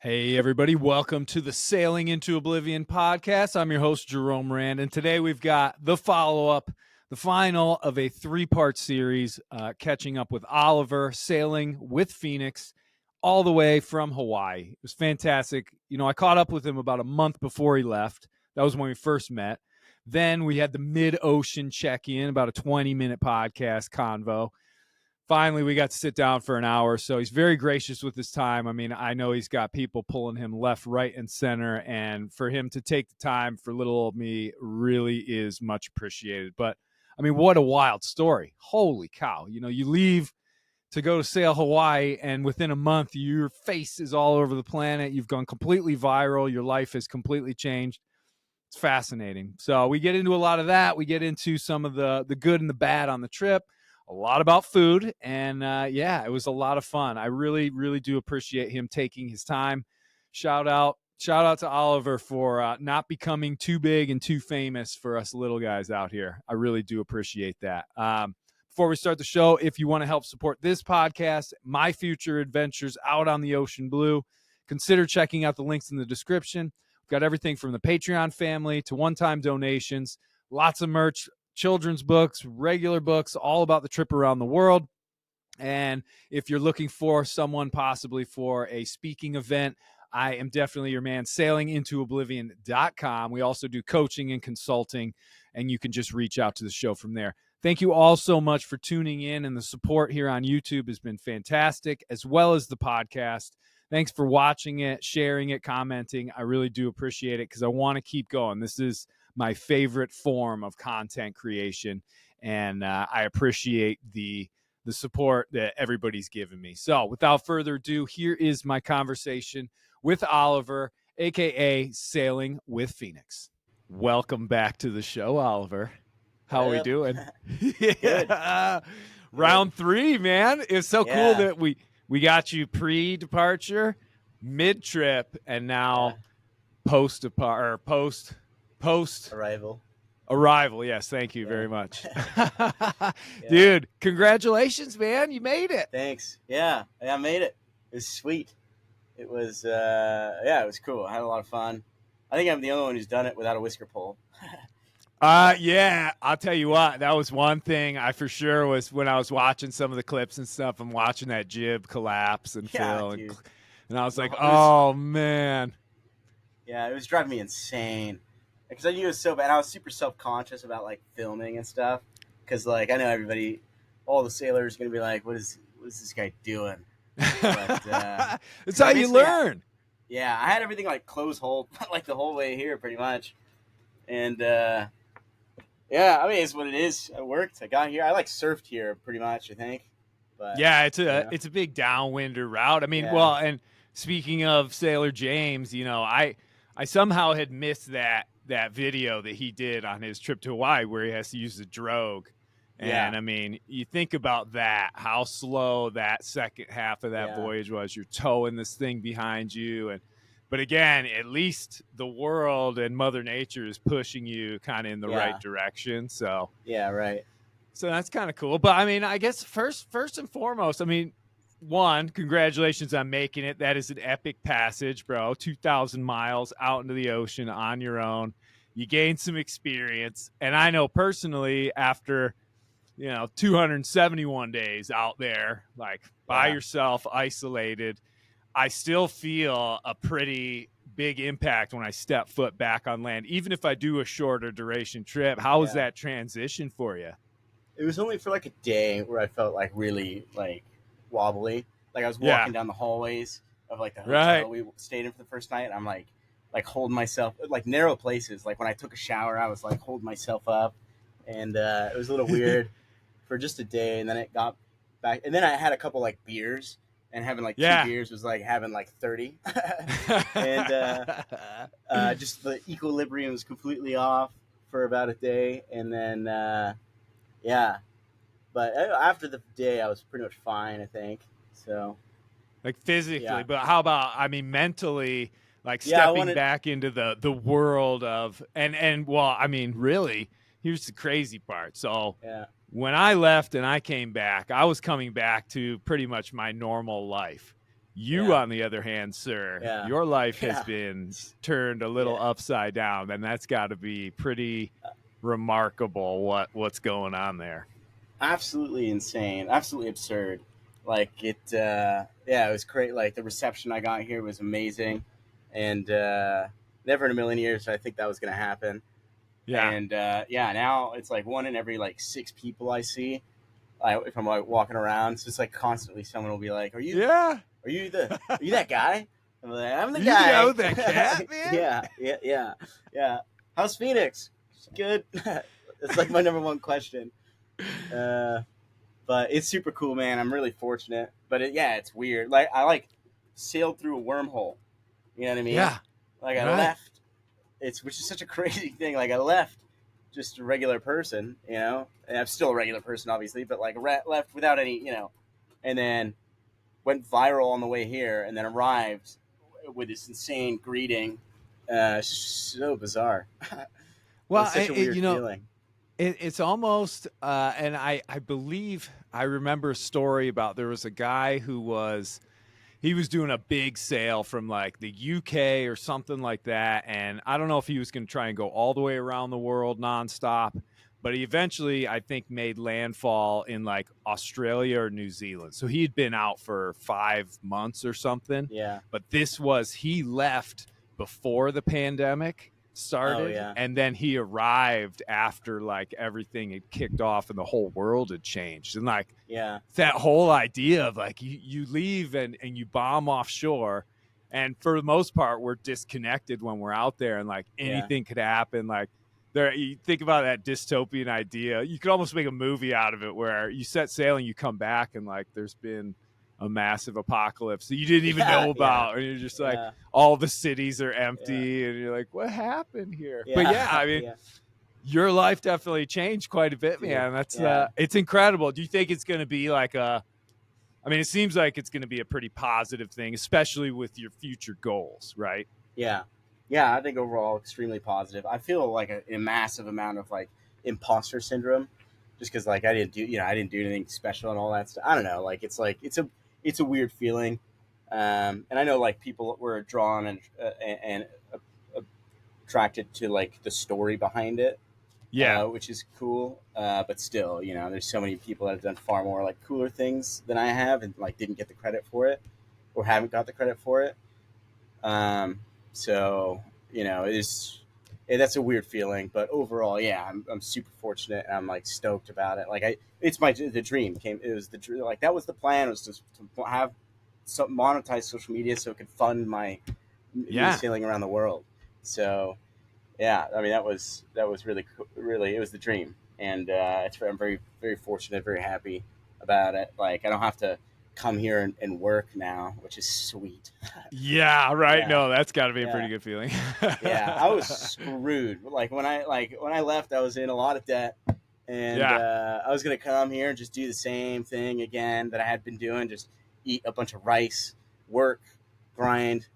Hey, everybody. Welcome to the Sailing into Oblivion podcast. I'm your host, Jerome Rand, and today we've got the follow-up, the final of a three-part series, catching up with Oliver, sailing with Phoenix all the way from Hawaii. It was fantastic. You know, I caught up with him about a month before he left. That was when we first met. Then we had the mid-ocean check-in, about a 20-minute podcast convo. Finally, we got to sit down for an hour. So he's very gracious with his time. I mean, I know he's got people pulling him left, right, and center. And for him to take the time for little old me really is much appreciated. But I mean, what a wild story. Holy cow. You know, you leave to go to sail Hawaii, and within a month, your face is all over the planet. You've gone completely viral. Your life has completely changed. It's fascinating. So we get into a lot of that. We get into some of the good and the bad on the trip, a lot about food, and yeah, it was a lot of fun. I really, really do appreciate him taking his time. Shout out to Oliver for not becoming too big and too famous for us little guys out here. I really do appreciate that. Before we start the show, if you want to help support this podcast, my future adventures out on the ocean blue, consider checking out the links in the description. We've got everything from the Patreon family to one-time donations, lots of merch, children's books, regular books, all about the trip around the world. And if you're looking for someone possibly for a speaking event, I am definitely your man, sailingintooblivion.com. We also do coaching and consulting, and you can just reach out to the show from there. Thank you all so much for tuning in, and the support here on YouTube has been fantastic, as well as the podcast. Thanks for watching it, sharing it, commenting. I really do appreciate it because I want to keep going. This is my favorite form of content creation, and I appreciate the support that everybody's given me. So without further ado, here is my conversation with Oliver, aka Sailing with Phoenix. Welcome back to the show, Oliver. How are we doing? Good. Round 3, man. It's so cool that we got you pre-departure, mid-trip, and now post arrival. Yes, thank you very much. Dude, congratulations, man. You made it. Thanks. Yeah, I made it. It was sweet. It was it was cool. I had a lot of fun. I think I'm the only one who's done it without a whisker pole. Yeah, I'll tell you what, that was one thing I for sure was when I was watching some of the clips and stuff. I'm watching that jib collapse and fill, and I was like, oh man. Yeah, it was driving me insane because I knew it was so bad. I was super self-conscious about like filming and stuff because like I know everybody, all the sailors are gonna be like, what is this guy doing? But that's how you learn. I had everything like close hold like the whole way here pretty much, and yeah, I mean it's what it is. It worked. I got here. I like surfed here pretty much. I think. But yeah, it's a big downwinder route. I mean, well, and speaking of Sailor James, you know, I somehow had missed that video that he did on his trip to Hawaii where he has to use the drogue. And I mean, you think about that, how slow that second half of that voyage was. You're towing this thing behind you. But again, at least the world and Mother Nature is pushing you kind of in the right direction. So yeah, right. So that's kind of cool. But I mean, I guess first and foremost, I mean, one, congratulations on making it. That is an epic passage, bro. 2,000 miles out into the ocean on your own. You gained some experience. And I know personally after, 271 days out there, like by yourself, isolated, I still feel a pretty big impact when I step foot back on land, even if I do a shorter duration trip. How was that transition for you? It was only for like a day where I felt like really like wobbly. Like I was walking down the hallways of like the hotel we stayed in for the first night. And I'm like holding myself, like narrow places. Like when I took a shower, I was like holding myself up, and it was a little weird for just a day. And then it got back, and then I had a couple like beers, and having like 2 beers was like having like 30, and just the equilibrium was completely off for about a day, and then but after the day I was pretty much fine, I think. So like physically, but how about, I mean, mentally, like stepping back into the world of, and well, I mean, really, here's the crazy part. So when I left and I came back, I was coming back to pretty much my normal life. You, on the other hand, sir, your life has Yeah. been turned a little upside down, and that's got to be pretty remarkable what's going on there. Absolutely insane, absolutely absurd. Like it, it was great. Like the reception I got here was amazing, and never in a million years I think that was going to happen. Yeah. And now it's like one in every like 6 people I see. If I'm like walking around, it's just like constantly someone will be like, "Are you that guy?" I'm like, "I'm the guy." You know that cat, man. Yeah. How's Phoenix? Good. It's like my number one question. But it's super cool, man. I'm really fortunate. But it's weird. Like I sailed through a wormhole. You know what I mean? Yeah. Like I left. Which is such a crazy thing. Like I left just a regular person, and I'm still a regular person, obviously, but like left without any, and then went viral on the way here, and then arrived with this insane greeting. It's just so bizarre. Well, it's such a weird feeling. It's almost, and I believe I remember a story about there was a guy who was doing a big sail from like the UK or something like that. And I don't know if he was going to try and go all the way around the world nonstop, but he eventually, I think, made landfall in like Australia or New Zealand. So he had been out for 5 months or something. Yeah. But he left before the pandemic started, and then he arrived after like everything had kicked off and the whole world had changed. And like that whole idea of like you leave and you bomb offshore, and for the most part we're disconnected when we're out there, and like anything could happen. Like there, you think about that dystopian idea, you could almost make a movie out of it where you set sail and you come back and like there's been a massive apocalypse that you didn't even know about, and you're just like all the cities are empty, and you're like, what happened here? But I mean, your life definitely changed quite a bit, man. That's it's incredible. Do you think it's going to be like it seems like it's going to be a pretty positive thing, especially with your future goals, right? Yeah, I think overall extremely positive. I feel like a massive amount of like imposter syndrome, just because like I didn't do anything special and all that stuff. I don't know, like it's a weird feeling, and I know like people were drawn and attracted to like the story behind it, which is cool. But still, there's so many people that have done far more like cooler things than I have, and like didn't get the credit for it, or haven't got the credit for it. So that's a weird feeling, but overall, I'm super fortunate, and I'm like stoked about it. Like the dream came. It was the dream. Like that was the plan, was to have some monetize social media so it could fund my sailing around the world. So I mean that was really it was the dream, and I'm very, very fortunate, very happy about it. Like I don't have to come here and work now, which is sweet. No, that's got to be a pretty good feeling. I was screwed. Like when I left, I was in a lot of debt, and I was gonna come here and just do the same thing again that I had been doing, just eat a bunch of rice, work, grind,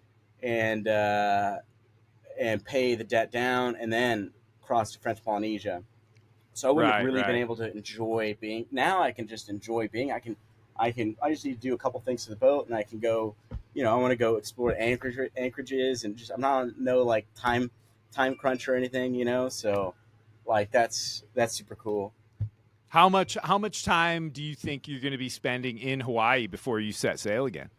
and pay the debt down, and then cross to French Polynesia. So I wouldn't have really been able to enjoy being. Now I can just enjoy being. I just need to do a couple things to the boat, and I can go. I want to go explore anchorages, and just I'm not on no like time crunch or anything. So like that's super cool. How much time do you think you're going to be spending in Hawaii before you set sail again?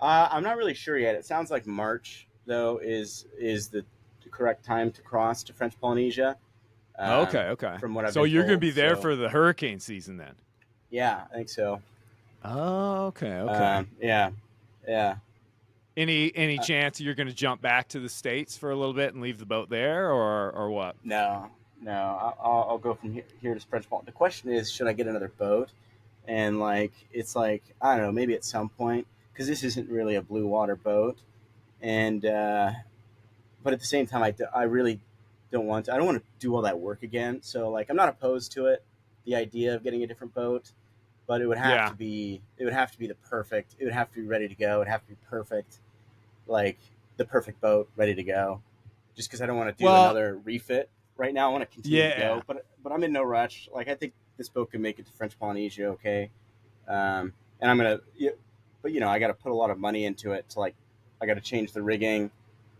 I'm not really sure yet. It sounds like March though is the correct time to cross to French Polynesia. Okay. From what I've so been you're told, going to be there for the hurricane season then? Yeah, I think so. Oh, okay. Yeah. Any chance you're going to jump back to the States for a little bit and leave the boat there, or what? No. I'll go from here to French Polynesia. The question is, should I get another boat? And like, it's like, I don't know, maybe at some point, because this isn't really a blue water boat, and but at the same time, I really don't want to. I don't want to do all that work again. So like, I'm not opposed to it, the idea of getting a different boat, but it would have to be the perfect. It would have to be ready to go. It would have to be perfect, like the perfect boat ready to go. Just because I don't want to do another refit right now. I want to continue to go, but I'm in no rush. Like I think this boat can make it to French Polynesia, okay. And I'm gonna but I got to put a lot of money into it to like, I got to change the rigging,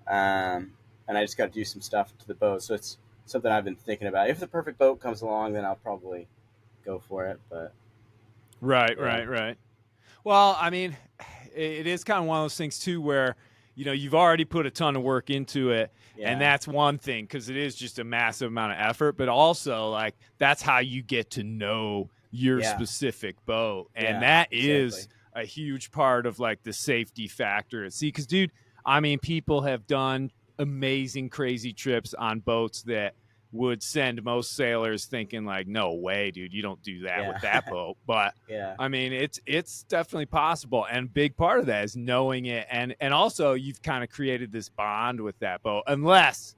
and I just got to do some stuff to the boat. So it's something I've been thinking about. If the perfect boat comes along, then I'll probably go for it. But Right. Well, I mean, it is kind of one of those things too where, you've already put a ton of work into it, and that's one thing because it is just a massive amount of effort, but also like that's how you get to know your specific boat, and that is a huge part of like the safety factor at sea. Because, dude, I mean, people have done amazing, crazy trips on boats that would send most sailors thinking like, no way, dude, you don't do that with that boat. But I mean, it's definitely possible, and big part of that is knowing it, and also you've kind of created this bond with that boat, unless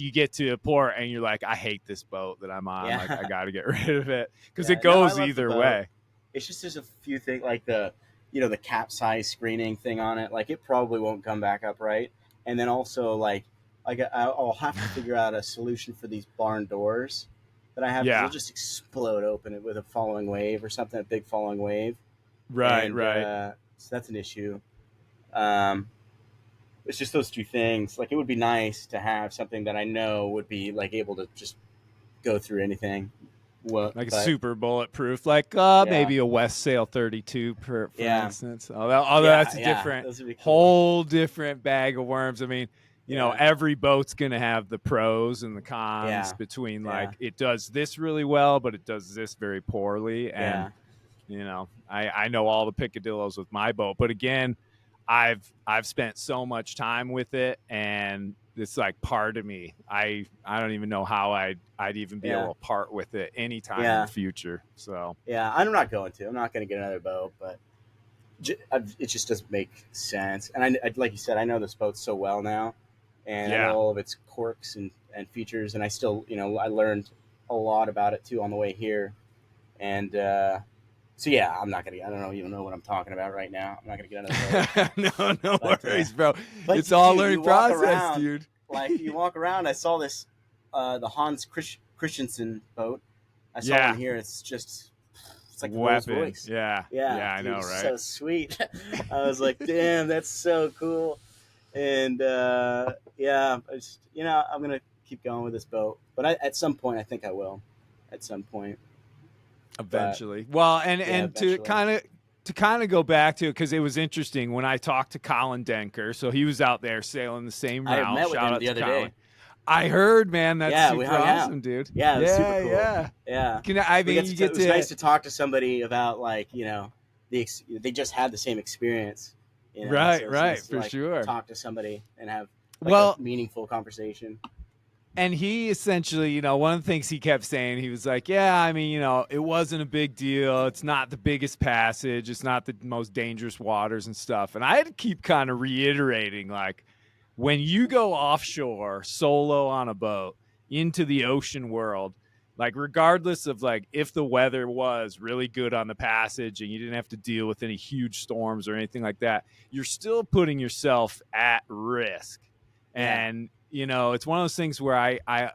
you get to a port and you're like, I hate this boat that I'm on, like I got to get rid of it, because it goes either way. It's just there's a few things like the the capsize screening thing on it, like it probably won't come back up right, and then also like I'll have to figure out a solution for these barn doors that I have. They'll just explode open with a falling wave or something, a big falling wave. Right. So that's an issue. It's just those two things. Like it would be nice to have something that I know would be like able to just go through anything. Super bulletproof, like maybe a West Sail 32 for instance. Although that's a different, cool. Whole different bag of worms. I mean, every boat's going to have the pros and the cons between like it does this really well, but it does this very poorly. And, I know all the picadillos with my boat, but again, I've spent so much time with it, and it's like part of me. I don't even know how I'd even be able to part with it anytime in the future. So I'm not going to get another boat, but it just doesn't make sense. And I like you said, I know this boat so well now, and I know all of its quirks and features, and I still, I learned a lot about it too on the way here. And so I'm not gonna. I don't even know what I'm talking about right now. I'm not gonna get another boat. No worries, bro. It's all learning process, dude. Like you walk around, I saw this the Hans Christensen boat. I saw one here. It's like Rolls Royce. Yeah, I know, right? So sweet. I was like, damn, that's so cool. And I just, I'm gonna keep going with this boat. But at some point, I think I will. At some point. Eventually. To kind of go back to it, because it was interesting when I talked to Colin Denker. So he was out there sailing the same route. I met with him the other day. I heard, man, that's super awesome, dude. Yeah, it was super cool. Yeah. It was nice to talk to somebody about like, they just had the same experience. Right, nice for sure. Talk to somebody and have a meaningful conversation. And he essentially, one of the things he kept saying, he was like, it wasn't a big deal. It's not the biggest passage. It's not the most dangerous waters and stuff. And I had to keep kind of reiterating, like, when you go offshore solo on a boat into the ocean world, like, regardless of, like, if the weather was really good on the passage and you didn't have to deal with any huge storms or anything like that, you're still putting yourself at risk. Yeah. And it's one of those things where I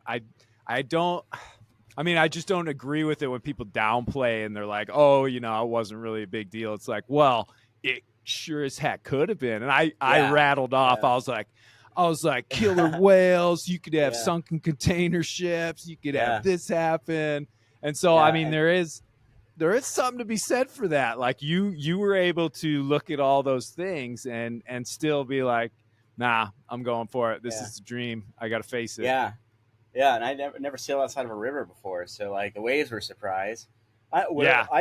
just don't agree with it when people downplay and they're like, oh, it wasn't really a big deal. It's like, well, it sure as heck could have been. And I rattled off. I was like, killer whales. You could have sunken container ships. You could have this happen. And so, there is something to be said for that. Like you were able to look at all those things and still be like, nah, I'm going for it. This is a dream. I got to face it. Yeah. And I never sailed outside of a river before. So like the waves were a surprise. I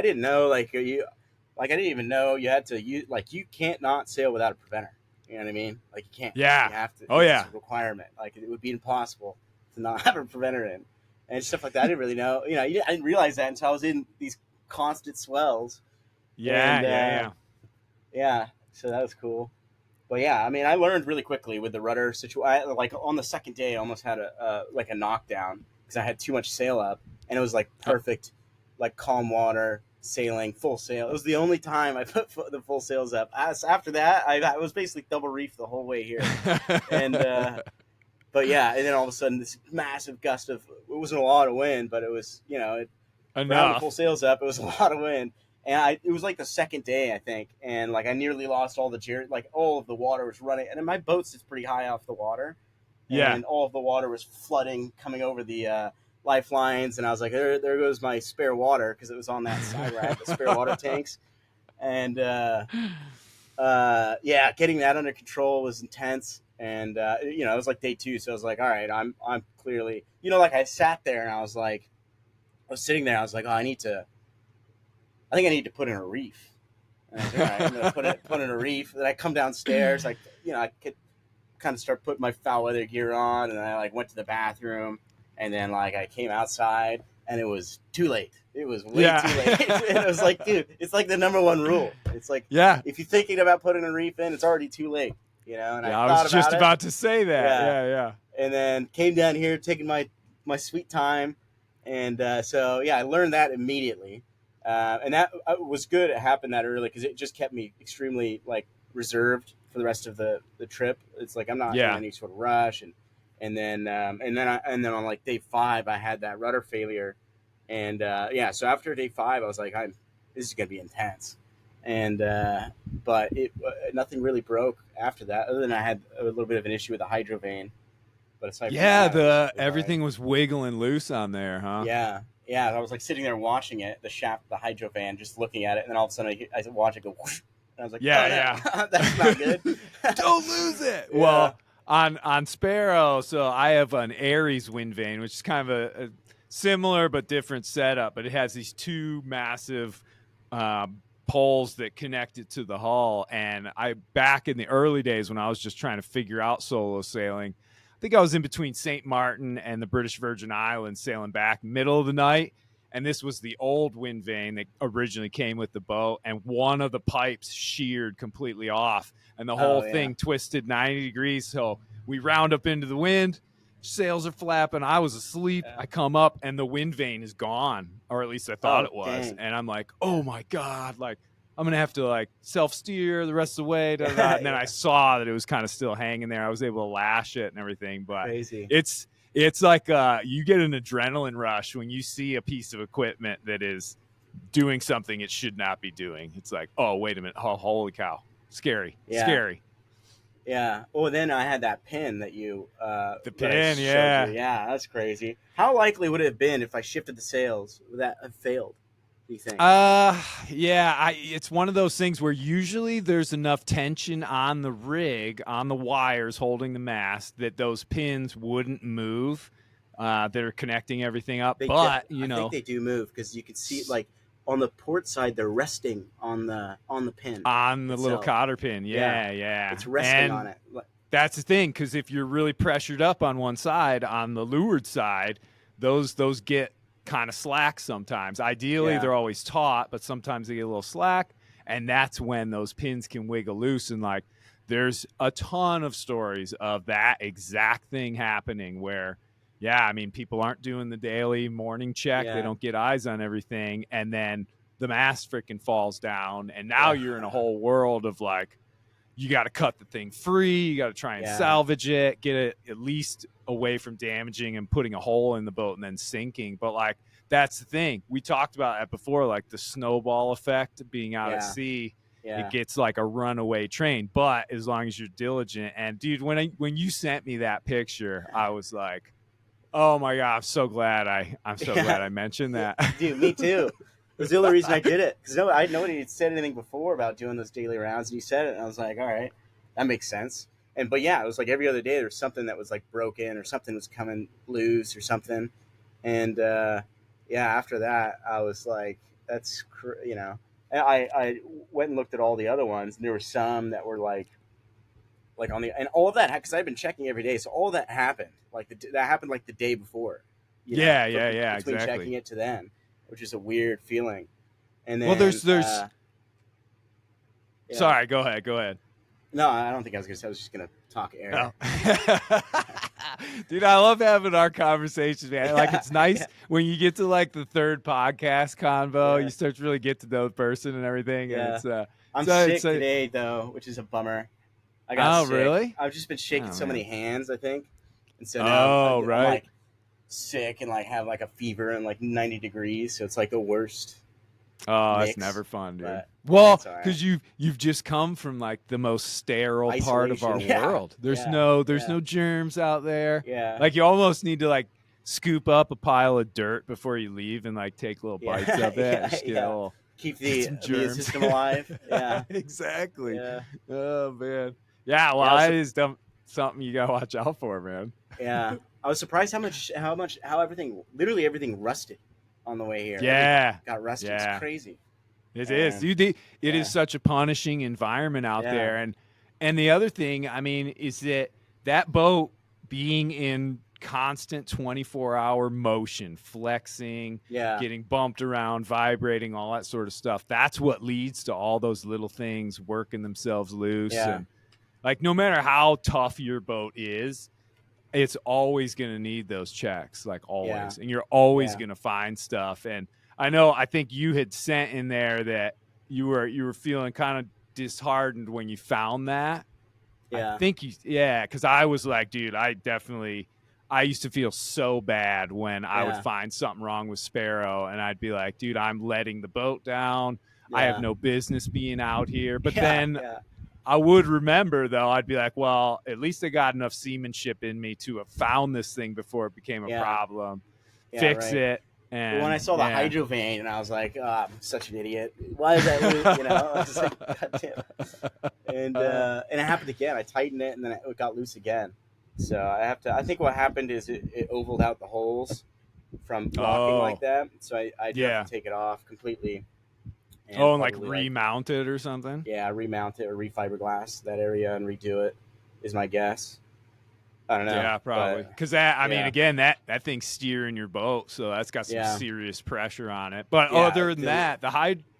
didn't know, I didn't even know you had to use, like, you can't not sail without a preventer. You know what I mean? Like you can't. Yeah. You have to. It's a requirement. Like it would be impossible to not have a preventer in and stuff like that. I didn't really know. I didn't realize that until I was in these constant swells. Yeah. So that was cool. But I learned really quickly with the rudder situation. Like on the second day, I almost had a knockdown because I had too much sail up, and it was like perfect, like calm water sailing, full sail. It was the only time I put the full sails up. After that, I was basically double reefed the whole way here, and and then all of a sudden this massive gust of, it wasn't a lot of wind, but it was around the full sails up. It was a lot of wind. And it was like the second day, I think, and like I nearly lost all the like all of the water was running, and my boat sits pretty high off the water, Yeah. and all of the water was flooding, coming over the lifelines, and I was like, there goes my spare water, because it was on that side where I had the spare water tanks, and yeah, getting that under control was intense, and it was like day 2, so I was like, all right, I'm clearly, like I sat there and I was sitting there, I was like, oh, I think I need to put in a reef. And I was like, all right, I'm going to put in a reef. Then I come downstairs, I could kind of start putting my foul weather gear on, and I went to the bathroom, and then I came outside, and it was too late. It was way too late. And it was like, dude, it's like the number one rule. It's like, if you're thinking about putting a reef in, it's already too late. And I was just about to say that. Yeah. And then came down here, taking my sweet time, and so I learned that immediately. And that was good. It happened that early, because it just kept me extremely reserved for the rest of the trip. It's like I'm not in any sort of rush, and then on day 5 I had that rudder failure, and so after day 5 I was like, this is gonna be intense, and but nothing really broke after that, other than I had a little bit of an issue with the hydro vane. But aside from that, everything was wiggling loose on there, huh? Yeah, I was sitting there watching it, the shaft, the hydro van, just looking at it, and then all of a sudden I watch it go whoosh, and I was like, that's not good. Don't lose it. Yeah. Well, on Sparrow, so I have an Aries wind vane, which is kind of a similar but different setup, but it has these 2 massive poles that connect it to the hull. And back in the early days when I was just trying to figure out solo sailing, I think I was in between St. Martin and the British Virgin Islands, sailing back middle of the night. And this was the old wind vane that originally came with the boat. And one of the pipes sheared completely off, and the whole thing twisted 90 degrees. So we round up into the wind, sails are flapping. I was asleep. I come up and the wind vane is gone, or at least I thought it was. Dang. And I'm like, oh my God, I'm going to have to self-steer the rest of the way. And then I saw that it was kind of still hanging there. I was able to lash it and everything, but crazy. It's like you get an adrenaline rush when you see a piece of equipment that is doing something it should not be doing. It's like, oh, wait a minute. Oh, holy cow. Scary. Scary. Yeah. Oh, then I had that pin that you the pin, yeah. Yeah, that's crazy. How likely would it have been if I shifted the sails? Would that have failed? Do you think? It's one of those things where usually there's enough tension on the rig, on the wires holding the mast, that those pins wouldn't move. They're connecting everything up, I think they do move, because you can see on the port side they're resting on the pin, on the little cotter pin. Yeah. It's resting on it. That's the thing, because if you're really pressured up on one side, on the leeward side, those get kind of slack sometimes. Ideally, they're always taut, but sometimes they get a little slack, and that's when those pins can wiggle loose. And there's a ton of stories of that exact thing happening where, people aren't doing the daily morning check. They don't get eyes on everything, and then the mast freaking falls down, and now you're in a whole world of you got to cut the thing free. You got to try and salvage it, get it at least away from damaging and putting a hole in the boat and then sinking. But that's the thing. We talked about that before, the snowball effect of being out at sea. It gets like a runaway train, but as long as you're diligent. And dude, when you sent me that picture, I was like, oh my God, I'm so glad I mentioned that. Dude, me too. It was the only reason I did it, because nobody had said anything before about doing those daily rounds, and you said it, and I was like, all right, that makes sense. But it was every other day there was something that was broken, or something was coming loose or something. And after that I was like, that's I went and looked at all the other ones, and there were some that were on the, and all of that, because I've been checking every day, so all that happened that happened the day before. Between exactly. checking it to then, which is a weird feeling. And then, there's sorry, go ahead. No, I don't think I was going to say. I was just going to talk air. Oh. Dude, I love having our conversations, man. It's nice when you get to the third podcast convo, you start to really get to know the person and everything. Yeah. And I'm sick today, though, which is a bummer. I got sick. Really? I've just been shaking so many hands, I think. And so now I'm sick and have a fever and 90 degrees. So it's the worst. Oh, that's mix. never fun, dude. But Well, it's all right. because you've just come from like the most sterile part of our Isolation, world. There's yeah, no yeah, germs out there. yeah, Like you almost need to like scoop up a pile of dirt before you leave and like take little yeah, bites of it. yeah, Just yeah. Keep get the some immune germs. system alive. Yeah, Exactly. yeah, Oh man. Yeah. Well, yeah. that is something you gotta watch out for, man. Yeah, I was surprised how literally everything rusted on the way here. Everything Yeah. got rusted. It's Yeah. crazy. It is, And dude. It is yeah, such a punishing environment out yeah, there, and the other thing, I mean, is that boat being in constant 24-hour motion, flexing, yeah, getting bumped around, vibrating, all that sort of stuff. That's what leads to all those little things working themselves loose, yeah, and like no matter how tough your boat is, it's always going to need those checks, like yeah, always, and you're always yeah, going to find stuff. And I think you had sent in there that you were feeling kind of disheartened when you found that. I yeah, think because I was like, dude, I used to feel so bad when I would yeah, find something wrong with Sparrow, and I'd be like, dude, I'm letting the boat down. I have yeah, no business being out here. But yeah, then yeah, I would remember, though, I'd be like, well, at least I got enough seamanship in me to have found this thing before it became a yeah, problem, yeah. fix Right. it. But when I And saw the yeah. hydro vane, and I was like, oh, I'm such an idiot. Why is that? I was just like, God damn. And it happened again. I tightened it, and then it got loose again. So I have to. I think what happened is it ovaled out the holes from locking like Oh, that. So I do have yeah. to take it off completely, and Oh, and like probably remount it or something? remount it or refiberglass that area and redo it. Is my guess. I don't know, Yeah, probably. but Because I mean, yeah, again, that thing's steering your boat, so that's got some yeah, serious pressure on it. But yeah. other than that, the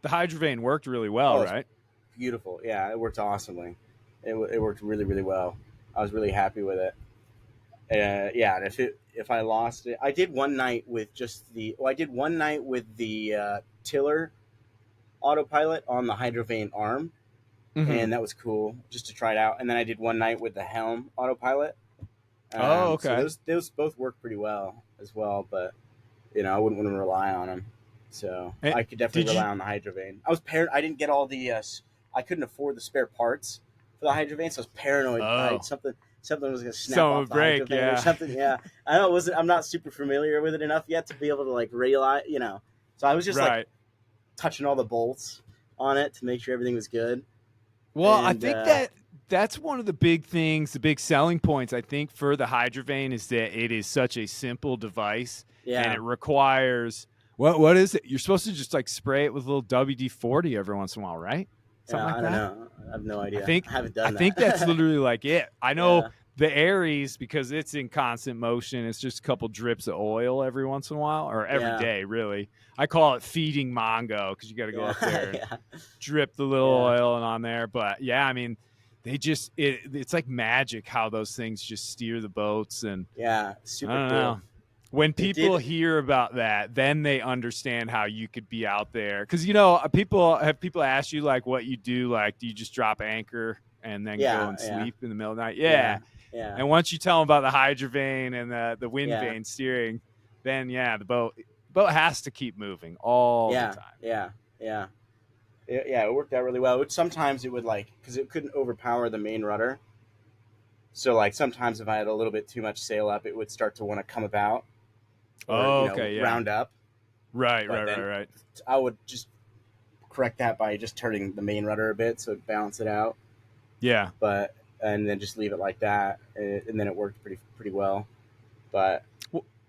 hydrovane worked really well, It's right? beautiful. Yeah, it worked awesomely. It worked really really well. I was really happy with it. Yeah, and if I lost it, I did one night with the tiller autopilot on the hydrovane arm, Mm-hmm. and that was cool just to try it out. And then I did one night with the helm autopilot. Oh, So okay. those both work pretty well as well, but I wouldn't want to rely on them. So And I could definitely did you? rely on the hydrovane. I was I didn't get all the. I couldn't afford the spare parts for the hydrovane, so I was paranoid. Oh, Something was going to snap some off would the break. hydrovane or Yeah. something. Yeah, I know it wasn't. I'm not super familiar with it enough yet to be able to like realize. So I was just like Right. touching all the bolts on it to make sure everything was good. Well, I And think that's one of the big things, the big selling points, I think, for the hydrovane is that it is such a simple device and yeah, it requires what is it? You're supposed to just like spray it with a little WD-40 every once in a while, right? Something yeah, like I don't that. know. I have no I idea. think I haven't I done think that's that. literally like it. I know Yeah, the Aries, because it's in constant motion, it's just a couple drips of oil every once in a while, or every yeah, day, really. I call it feeding Mongo because you got to go up yeah, there and yeah, drip the little yeah, oil on there. But yeah, I mean, it's like magic how those things just steer the boats. And yeah. I Super don't cool. know. When It people did. hear about that, then they understand how you could be out there. Because people ask you like what you do. Like, do you just drop anchor and then go Yeah, and yeah, sleep in the middle of the night? yeah, Yeah. yeah, And once you tell them about the hydrovane and the wind yeah, vane steering, then yeah, the boat has to keep moving all the yeah, time. yeah, yeah. Yeah, it worked out really well. Sometimes it would because it couldn't overpower the main rudder. So like sometimes if I had a little bit too much sail up, it would start to want to come about or Oh, okay, yeah. round up. Right, But right, right, then right. I would just correct that by just turning the main rudder a bit so it balance it out. Yeah. But and then just leave it like that, and then it worked pretty well. But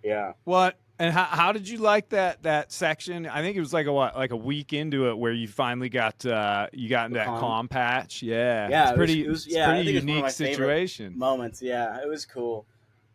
yeah, What and how did you like that section? I think it was like a week into it where you finally got you got into that calm. calm patch. Yeah, Yeah, it was. it's a Yeah, I pretty think it was one of unique my favorite situation. moments. Yeah, it was cool.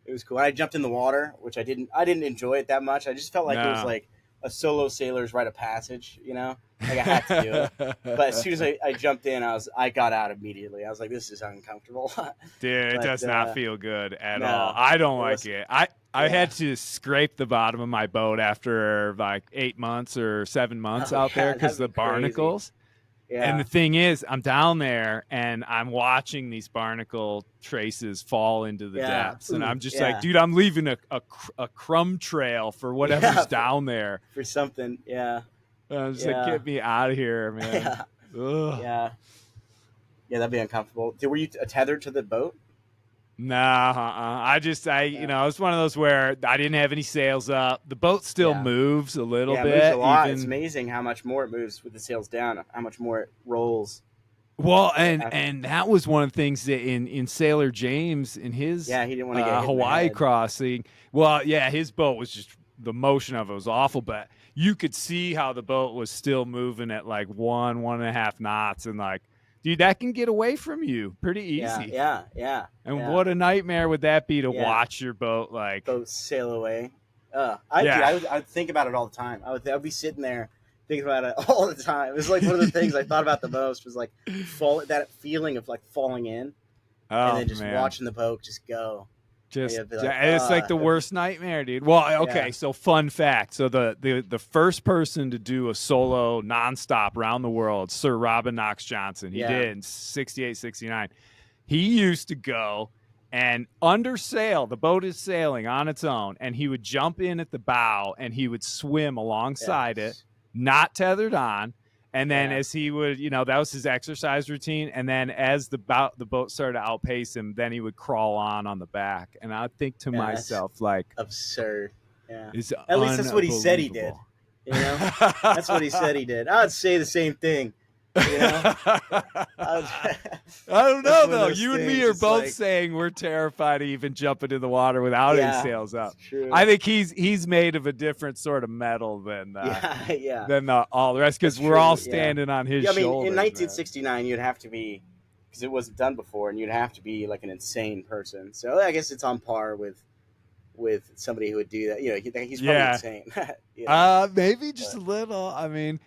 It was cool. I jumped in the water, which I didn't. I didn't enjoy it that much. I just felt like it was No. like a solo sailor's rite of passage. Like I had to do it. But as soon as I jumped in, I got out immediately. I was like, this is uncomfortable. Dude, it But does not feel good at all. no, I don't it like was. it. I Yeah. had to scrape the bottom of my boat after like 8 months or 7 months Oh out there yeah, because that'd be the crazy. barnacles. And the Yeah. thing is, I'm down there and I'm watching these barnacle traces fall into the Yeah. depths. And Ooh. I'm just like, Yeah. dude, I'm leaving a crumb trail for whatever's Yeah. down there. For something. Yeah. Just like, get me out of here, man. Yeah. Yeah, that'd be uncomfortable. Were you tethered to the boat? Nah, I it's one of those where I didn't have any sails up. The boat still moves a little bit. It moves a lot. It's amazing how much more it moves with the sails down, how much more it rolls. Well, and that was one of the things that in Sailor James in his he didn't want to get hit Hawaii in the head. crossing. Well, yeah, his boat was just, the motion of it was awful, but you could see how the boat was still moving at like 1.5 knots, and like, dude, that can get away from you pretty easy. Yeah. And what a nightmare would that be to watch your boat sail away. I would think about it all the time. I'd be sitting there thinking about it all the time. It was like one of the things I thought about the most was like that feeling of like falling in, and then just watching the boat just go. It's like the worst nightmare, dude. Well, okay, so fun fact. So the first person to do a solo nonstop around the world, Sir Robin Knox Johnson, he did in 68, 69. He used to go and under sail, the boat is sailing on its own, and he would jump in at the bow and he would swim alongside it, not tethered on. And then as he would, that was his exercise routine. And then as the boat started to outpace him, then he would crawl on the back. And I think to myself, like, absurd. Yeah. At least that's what he said he did. That's what he said he did. I would say the same thing. I don't know though. You and me are both saying we're terrified of even jumping in the water without any sails up. I think he's made of a different sort of metal than all the rest, because we're all standing on his shoulders. In 1969, you'd have to be, because it wasn't done before, and you'd have to be like an insane person. So I guess it's on par with somebody who would do that. He's probably insane. Maybe just a little. I mean,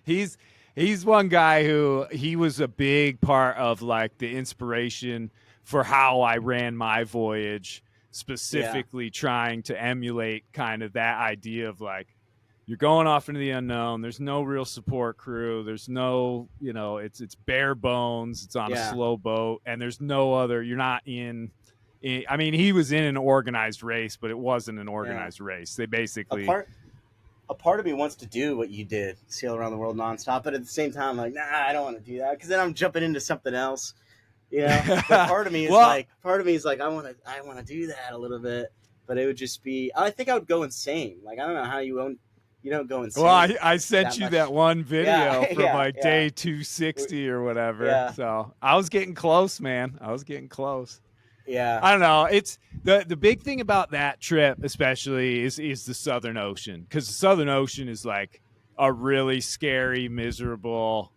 He's one guy who, he was a big part of like the inspiration for how I ran my voyage, specifically trying to emulate kind of that idea of like, you're going off into the unknown. There's no real support crew. There's no, it's bare bones. It's on a slow boat, and there's no other, you're not in, I mean, he was in an organized race, but it wasn't an organized race. They basically... A part of me wants to do what you did, sail around the world nonstop, but at the same time, I'm like, nah, I don't want to do that, because then I'm jumping into something else. But part of me is like, I want to do that a little bit, but it would just be, I think I would go insane. Like, I don't know how you don't go insane. Well, I sent you that one video from day 260 or whatever. Yeah. So I was getting close, man. I was getting close. Yeah. I don't know. It's the big thing about that trip, especially, is the Southern Ocean, because the Southern Ocean is like a really scary, miserable,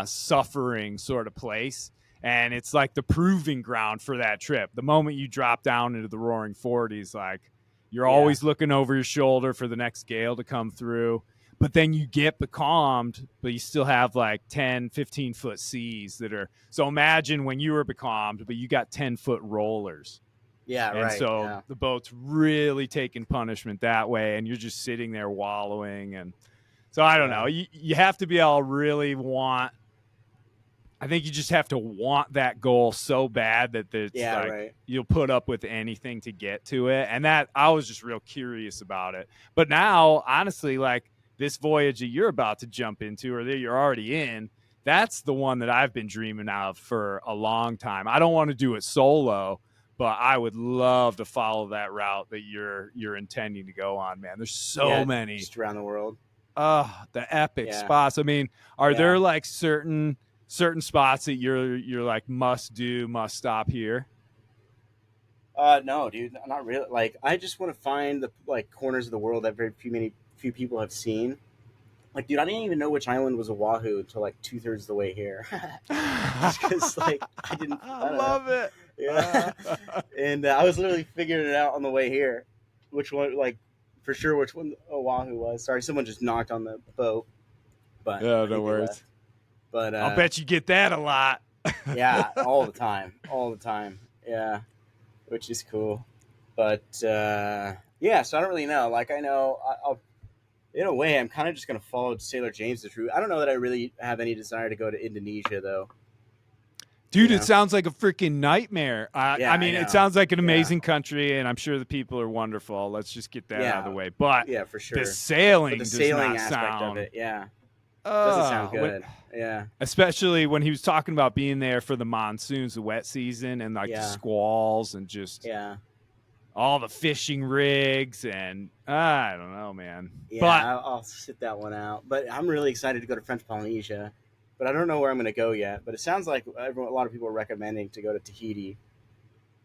suffering sort of place. And it's like the proving ground for that trip. The moment you drop down into the roaring 40s, like, you're always looking over your shoulder for the next gale to come through. But then you get becalmed, but you still have like 10, 15-foot seas that are... So imagine when you were becalmed, but you got 10-foot rollers. Yeah, and so the boat's really taking punishment that way, and you're just sitting there wallowing. And so I don't know. You have to be able to really want... I think you just have to want that goal so bad that it's you'll put up with anything to get to it. And that, I was just real curious about it. But now, honestly, like, this voyage that you're about to jump into, or that you're already in, that's the one that I've been dreaming of for a long time. I don't want to do it solo, but I would love to follow that route that you're intending to go on, man. There's so many just around the world. The epic spots. I mean, are there like certain spots that you're like must stop here? No, dude, not really. Like, I just want to find the like corners of the world that very few people have seen. Like, dude, I didn't even know which island was Oahu until like 2/3 of the way here. Just because, like, I love it. Yeah. And I was literally figuring it out on the way here, which one, like, for sure which one Oahu was. Sorry, someone just knocked on the boat. But no worries. But I'll bet you get that a lot. Yeah, all the time. Yeah, which is cool. But so I don't really know. Like, I know I'll in a way, I'm kind of just going to follow Sailor James's route. I don't know that I really have any desire to go to Indonesia, though. Dude, it sounds like a freaking nightmare. I mean, it sounds like an amazing country, and I'm sure the people are wonderful. Let's just get that out of the way. But for sure, the sailing aspect sound, of it, Doesn't sound good. Yeah. Especially when he was talking about being there for the monsoons, the wet season, and like the squalls and just all the fishing rigs, and I don't know, man. Yeah, but I'll sit that one out. But I'm really excited to go to French Polynesia, but I don't know where I'm going to go yet. But it sounds like a lot of people are recommending to go to Tahiti.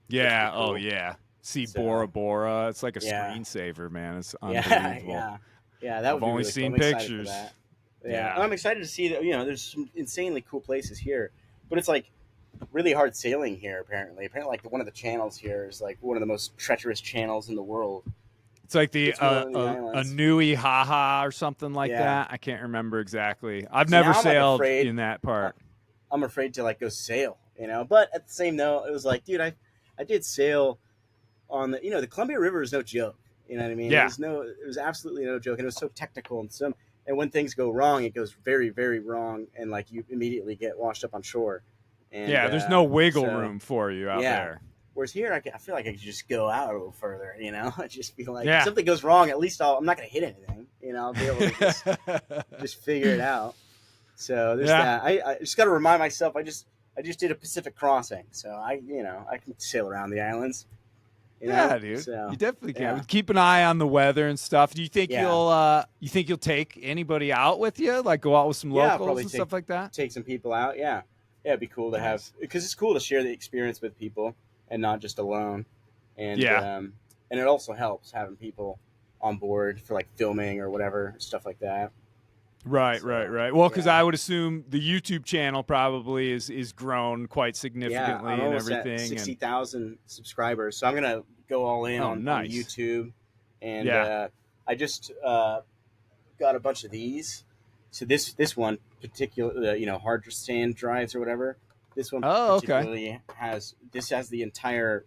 Yeah. Cool. Oh yeah. See Bora Bora. It's like a screensaver, man. It's unbelievable. Yeah. That would I've be only really seen cool. pictures. That. Yeah. I'm excited to see that. There's some insanely cool places here, but it's like really hard sailing here. Apparently, like one of the channels here is like one of the most treacherous channels in the world. It's like the Anui Haha or something like that. I can't remember exactly. I've never sailed in that part. I'm afraid to like go sail, But at the same note, it was like, dude, I did sail on the Columbia River is no joke. You know what I mean? Yeah. It was absolutely no joke, and it was so technical and when things go wrong, it goes very, very wrong, and like you immediately get washed up on shore. And, there's no wiggle room for you out there. Whereas here, I feel like I could just go out a little further, I just feel like if something goes wrong, at least I'm not going to hit anything, I'll be able to just figure it out. So there's that. I just got to remind myself, I just did a Pacific crossing, so I can sail around the islands. Yeah, dude, so, you definitely can. Yeah. Keep an eye on the weather and stuff. Do you think you'll take anybody out with you, like go out with some locals and stuff like that? Take some people out, yeah. It'd be cool to have, because it's cool to share the experience with people and not just alone. And and it also helps having people on board for like filming or whatever, stuff like that. Right. Well, because I would assume the YouTube channel probably is grown quite significantly and everything. 60,000 subscribers, so I'm gonna go all in on YouTube, and I just got a bunch of these. So this one particular, hard sand drives or whatever. This one particularly has the entire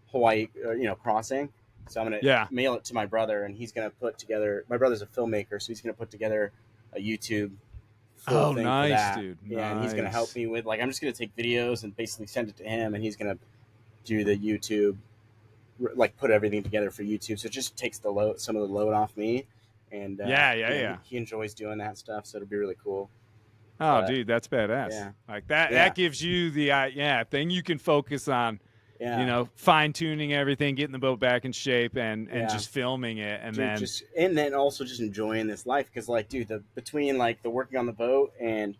Hawaii crossing. So I'm gonna mail it to my brother, and he's gonna put together. My brother's a filmmaker, so he's gonna put together a YouTube full thing for that. Dude. Yeah, and he's gonna help me with I'm just gonna take videos and basically send it to him, and he's gonna do the YouTube, put everything together for YouTube. So it just takes some of the load off me, and he enjoys doing that stuff, so it'll be really cool. Oh, dude, that's badass. Yeah. Like that. Yeah. That gives you the thing you can focus on. Yeah. Fine tuning everything, getting the boat back in shape, and just filming it, and then also just enjoying this life, because between the working on the boat and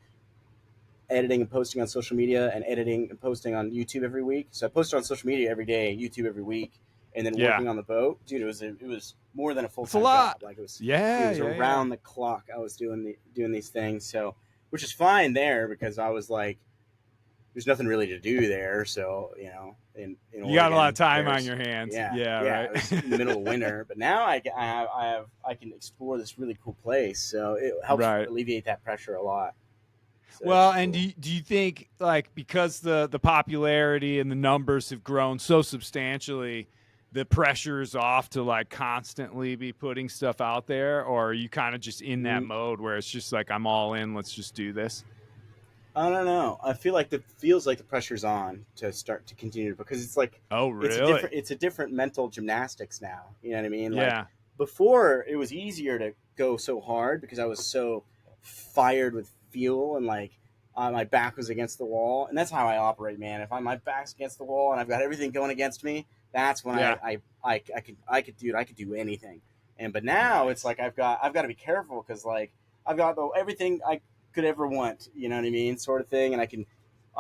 editing and posting on social media and editing and posting on YouTube every week. So I posted on social media every day, YouTube every week, and then working on the boat, dude. It was more than a full-time job. It was around the clock. I was doing these things, so which is fine there, because I was like, there's nothing really to do there, so in Oregon, you got a lot of time on your hands. Yeah, right. It was in the middle of winter, but now I can explore this really cool place, so it helps alleviate that pressure a lot. So well, and cool. do you think, because the popularity and the numbers have grown so substantially, the pressure is off to constantly be putting stuff out there, or are you kind of just in that mode where it's just I'm all in, let's just do this? I don't know. I feel like feels like the pressure's on to start to continue, because it's oh really? It's a different mental gymnastics now. You know what I mean? Yeah. Before, it was easier to go so hard because I was so fired with fuel, and my back was against the wall, and that's how I operate, man. If my back's against the wall and I've got everything going against me, that's when I could do anything. But now it's I've got to be careful, because I've got everything I could ever want, you know what I mean, sort of thing, and I can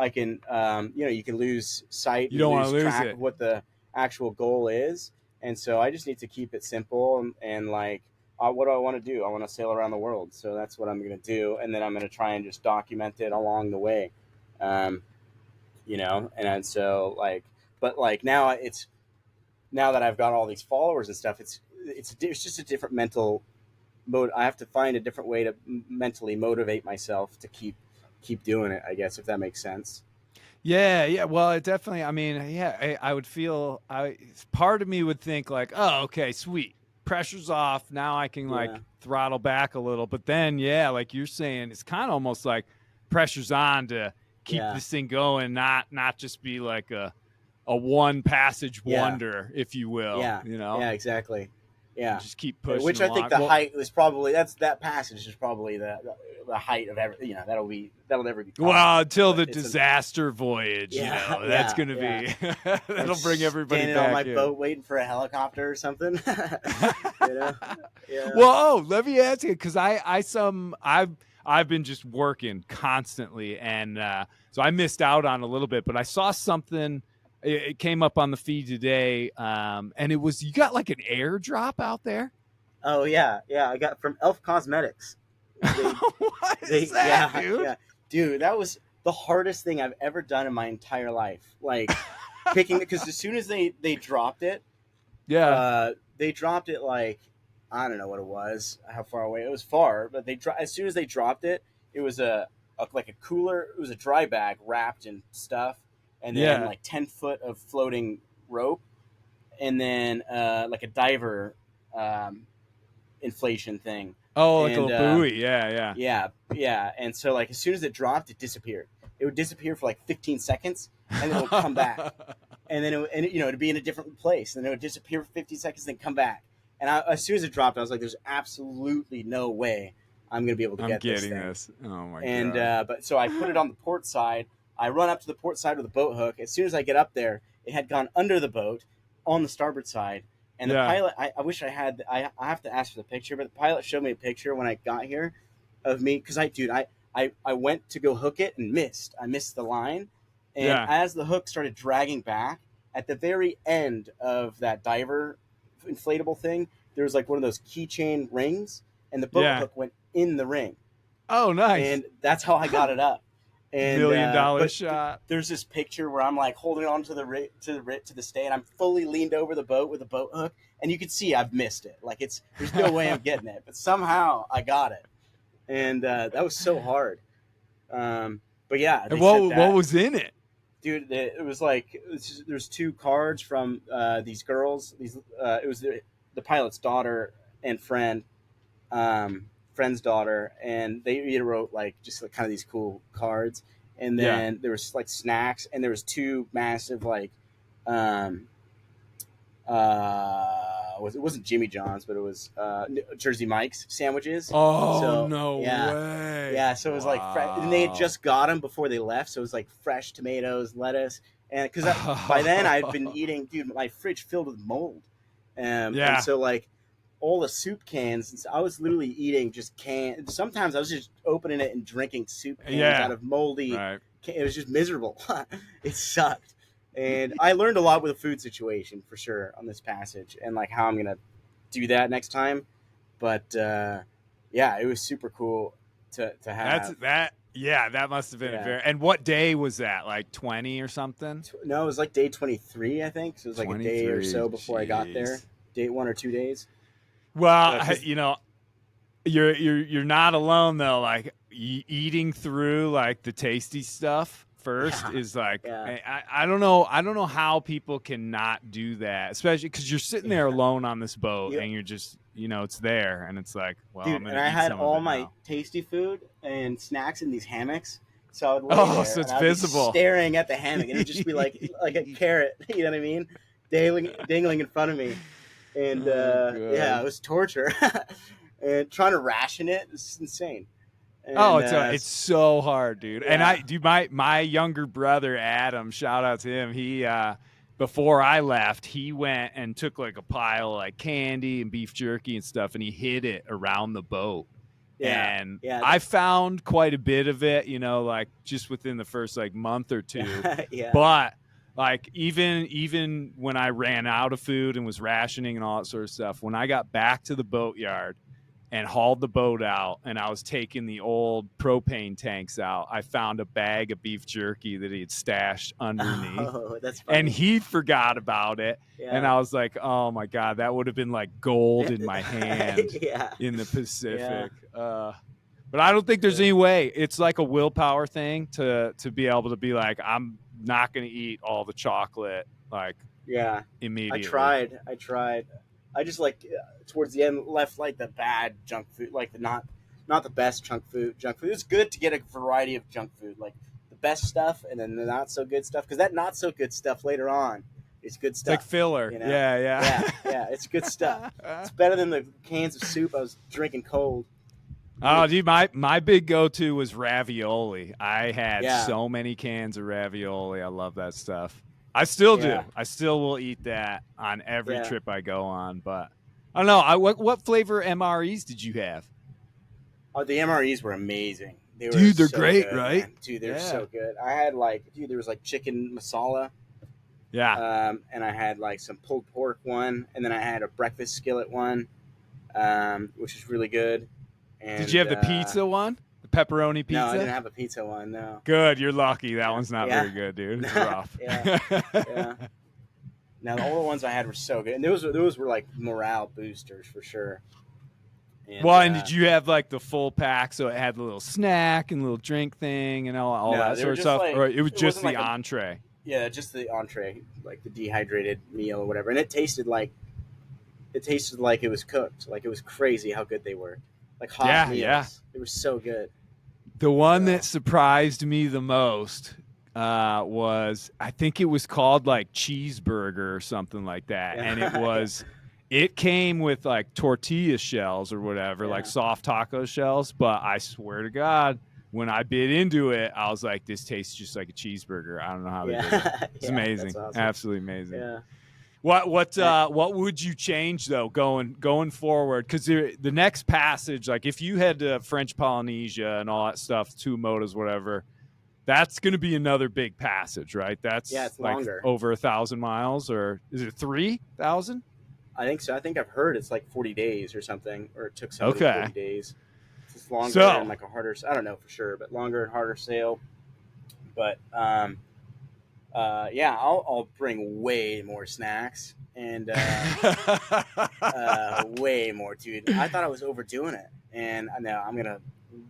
you can lose sight, you don't want to lose track of what the actual goal is, and so I just need to keep it simple, and what do I want to do? I want to sail around the world, so that's what I'm going to do, and then I'm going to try and just document it along the way, and so but now that I've got all these followers and stuff, it's just a different mental mode. I have to find a different way to mentally motivate myself to keep doing it, I guess, if that makes sense. Yeah. Well, it definitely, I would feel, part of me would think oh, okay, sweet. Pressure's off. Now I can throttle back a little. But then, like you're saying, it's kind of almost pressure's on to keep this thing going, not just be a one passage wonder, if you will. Yeah. Yeah, exactly. Yeah, just keep pushing which I along. think the height was probably that passage is probably the height of every, that'll never be possible. Well, until the disaster voyage, yeah, that's going to be that'll like bring everybody standing back on my in. boat waiting for a helicopter or something. Yeah. Well, let me ask you, because I've been just working constantly, and so I missed out on a little bit, but I saw something. It came up on the feed today, and it was, you got like an airdrop out there. Oh yeah, I got from Elf Cosmetics. What is that, dude? Yeah, dude, that was the hardest thing I've ever done in my entire life. Like picking it, because as soon as they dropped it, they dropped it like, I don't know what it was, how far away it was. Far, but as soon as they dropped it, it was like a cooler. It was a dry bag wrapped in stuff, and then like 10 foot of floating rope, and then like a diver inflation thing. Oh, like a little buoy. Yeah. And so like as soon as it dropped, it disappeared. It would disappear for like 15 seconds, and then it would come back, and then it'd be in a different place, and then it would disappear for 15 seconds, then come back. And as soon as it dropped, I was like, "There's absolutely no way I'm going to be able to get this thing." This. Oh my god! And but so I put it on the port side. I run up to the port side with a boat hook. As soon as I get up there, it had gone under the boat on the starboard side. And the pilot, I wish I had. I have to ask for the picture, but the pilot showed me a picture when I got here of me, because I went to go hook it and missed. I missed the line, and as the hook started dragging back at the very end of that diver inflatable thing, there was like one of those keychain rings, and the boat hook went in the ring. Oh, nice! And that's how I got it up. And, $1 million shot. There's this picture where I'm like holding on to the stay, and I'm fully leaned over the boat with a boat hook, and you can see I've missed it. Like there's no way I'm getting it, but somehow I got it, and that was so hard. But yeah, and what was in it, dude? It was like there's 2 cards from these girls. It was the pilot's daughter and friend's daughter, and they wrote like just like kind of these cool cards, and then there was like snacks, and there was 2 massive like it wasn't Jimmy John's, but it was Jersey Mike's sandwiches. Oh, no way! Yeah, so it was like and they had just got them before they left, so it was like fresh tomatoes, lettuce, and because by then I'd been eating, dude, my fridge filled with mold, and so like all the soup cans, and so I was literally eating just cans. Sometimes I was just opening it and drinking soup cans out of moldy. Right. It was just miserable. It sucked. And I learned a lot with the food situation for sure on this passage, and like how I'm gonna do that next time. But it was super cool to have. That must have been a very. And what day was that? Like 20 or something? No, it was like day 23, I think. So it was like a day or so before I got there. Day 1 or 2 days. Well, you're not alone though. Like eating through like the tasty stuff first is like I don't know how people cannot do that, especially because you're sitting there alone on this boat and you're just it's there, and it's like, well, dude, I'm gonna and I eat had some all of it my now. Tasty food and snacks in these hammocks. So I would lay there, so it's and visible, staring at the hammock, and it'd just be like a carrot, you know what I mean, dangling in front of me, and it was torture. And trying to ration it is insane. And, it's so hard, dude. Yeah. And my younger brother Adam, shout out to him. He before I left, he went and took like a pile of like candy and beef jerky and stuff, and he hid it around the boat. And I found quite a bit of it, like just within the first like month or 2. But like even when I ran out of food and was rationing and all that sort of stuff, when I got back to the boatyard and hauled the boat out, and I was taking the old propane tanks out, I found a bag of beef jerky that he had stashed underneath. Oh, that's funny. And he forgot about it. Yeah. And I was like, oh my God, that would have been like gold in my hand in the Pacific. Yeah. But I don't think there's any way. It's like a willpower thing to be able to be like, I'm not going to eat all the chocolate like immediately. I tried. I just like towards the end left like the bad junk food, like the not the best junk food. It's good to get a variety of junk food, like the best stuff and then the not so good stuff, because that not so good stuff later on It's good It's stuff. like filler. You know? Yeah. It's good stuff. It's better than the cans of soup I was drinking cold. Oh, dude, my big go-to was ravioli. I had Yeah. so many cans of ravioli. I love that stuff. I still do. Yeah. I still will eat that on every Yeah. trip I go on. But I don't know. What flavor MREs did you have? Oh, the MREs were amazing. They were Dude, they're so great, good, right? man. Dude, they're so good. I had there was like chicken masala. Yeah. And I had like some pulled pork one, and then I had a breakfast skillet one, which is really good. And Did you have the pizza one? The pepperoni pizza? No, I didn't have a pizza one. No. Good, you're lucky. That Yeah. one's not very good, dude. It's rough. Yeah. Now all the ones I had were so good, and those were like morale boosters for sure. And did you have like the full pack, so it had the little snack and little drink thing and all that sort of stuff, or it was just the entree? Yeah, just the entree, like the dehydrated meal or whatever, and it tasted like it was cooked. Like it was crazy how good they were, like hot meals. Yeah. They were so good. The one that surprised me the most was, I think it was called like cheeseburger or something like that, and it came with like tortilla shells or whatever, like soft taco shells. But I swear to God, when I bit into it, I was like, this tastes just like a cheeseburger. I don't know how they did it. It's amazing. Awesome. Absolutely amazing. Yeah. What would you change though going forward? Because the next passage, like if you head to French Polynesia and all that stuff, Tuamotus, whatever, that's going to be another big passage, right? That's it's like longer. Over 1,000 miles, or is it 3,000? I think so. I think I've heard it's like 40 days or something, or it took somebody 40 days. It's longer and like a harder. I don't know for sure, but longer and harder sail. But I'll bring way more snacks and way more, dude. I thought I was overdoing it, and now I'm gonna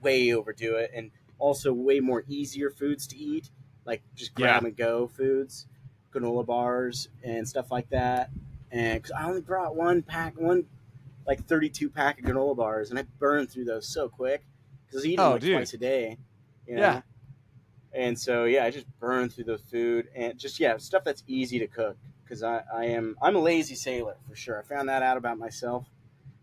way overdo it, and also way more easier foods to eat, like just grab and go foods, granola bars and stuff like that. And because I only brought one like 32 pack of granola bars, and I burned through those so quick because I was eating twice a day. You know? Yeah. And so I just burned through the food and just stuff that's easy to cook, because I'm a lazy sailor for sure. I found that out about myself.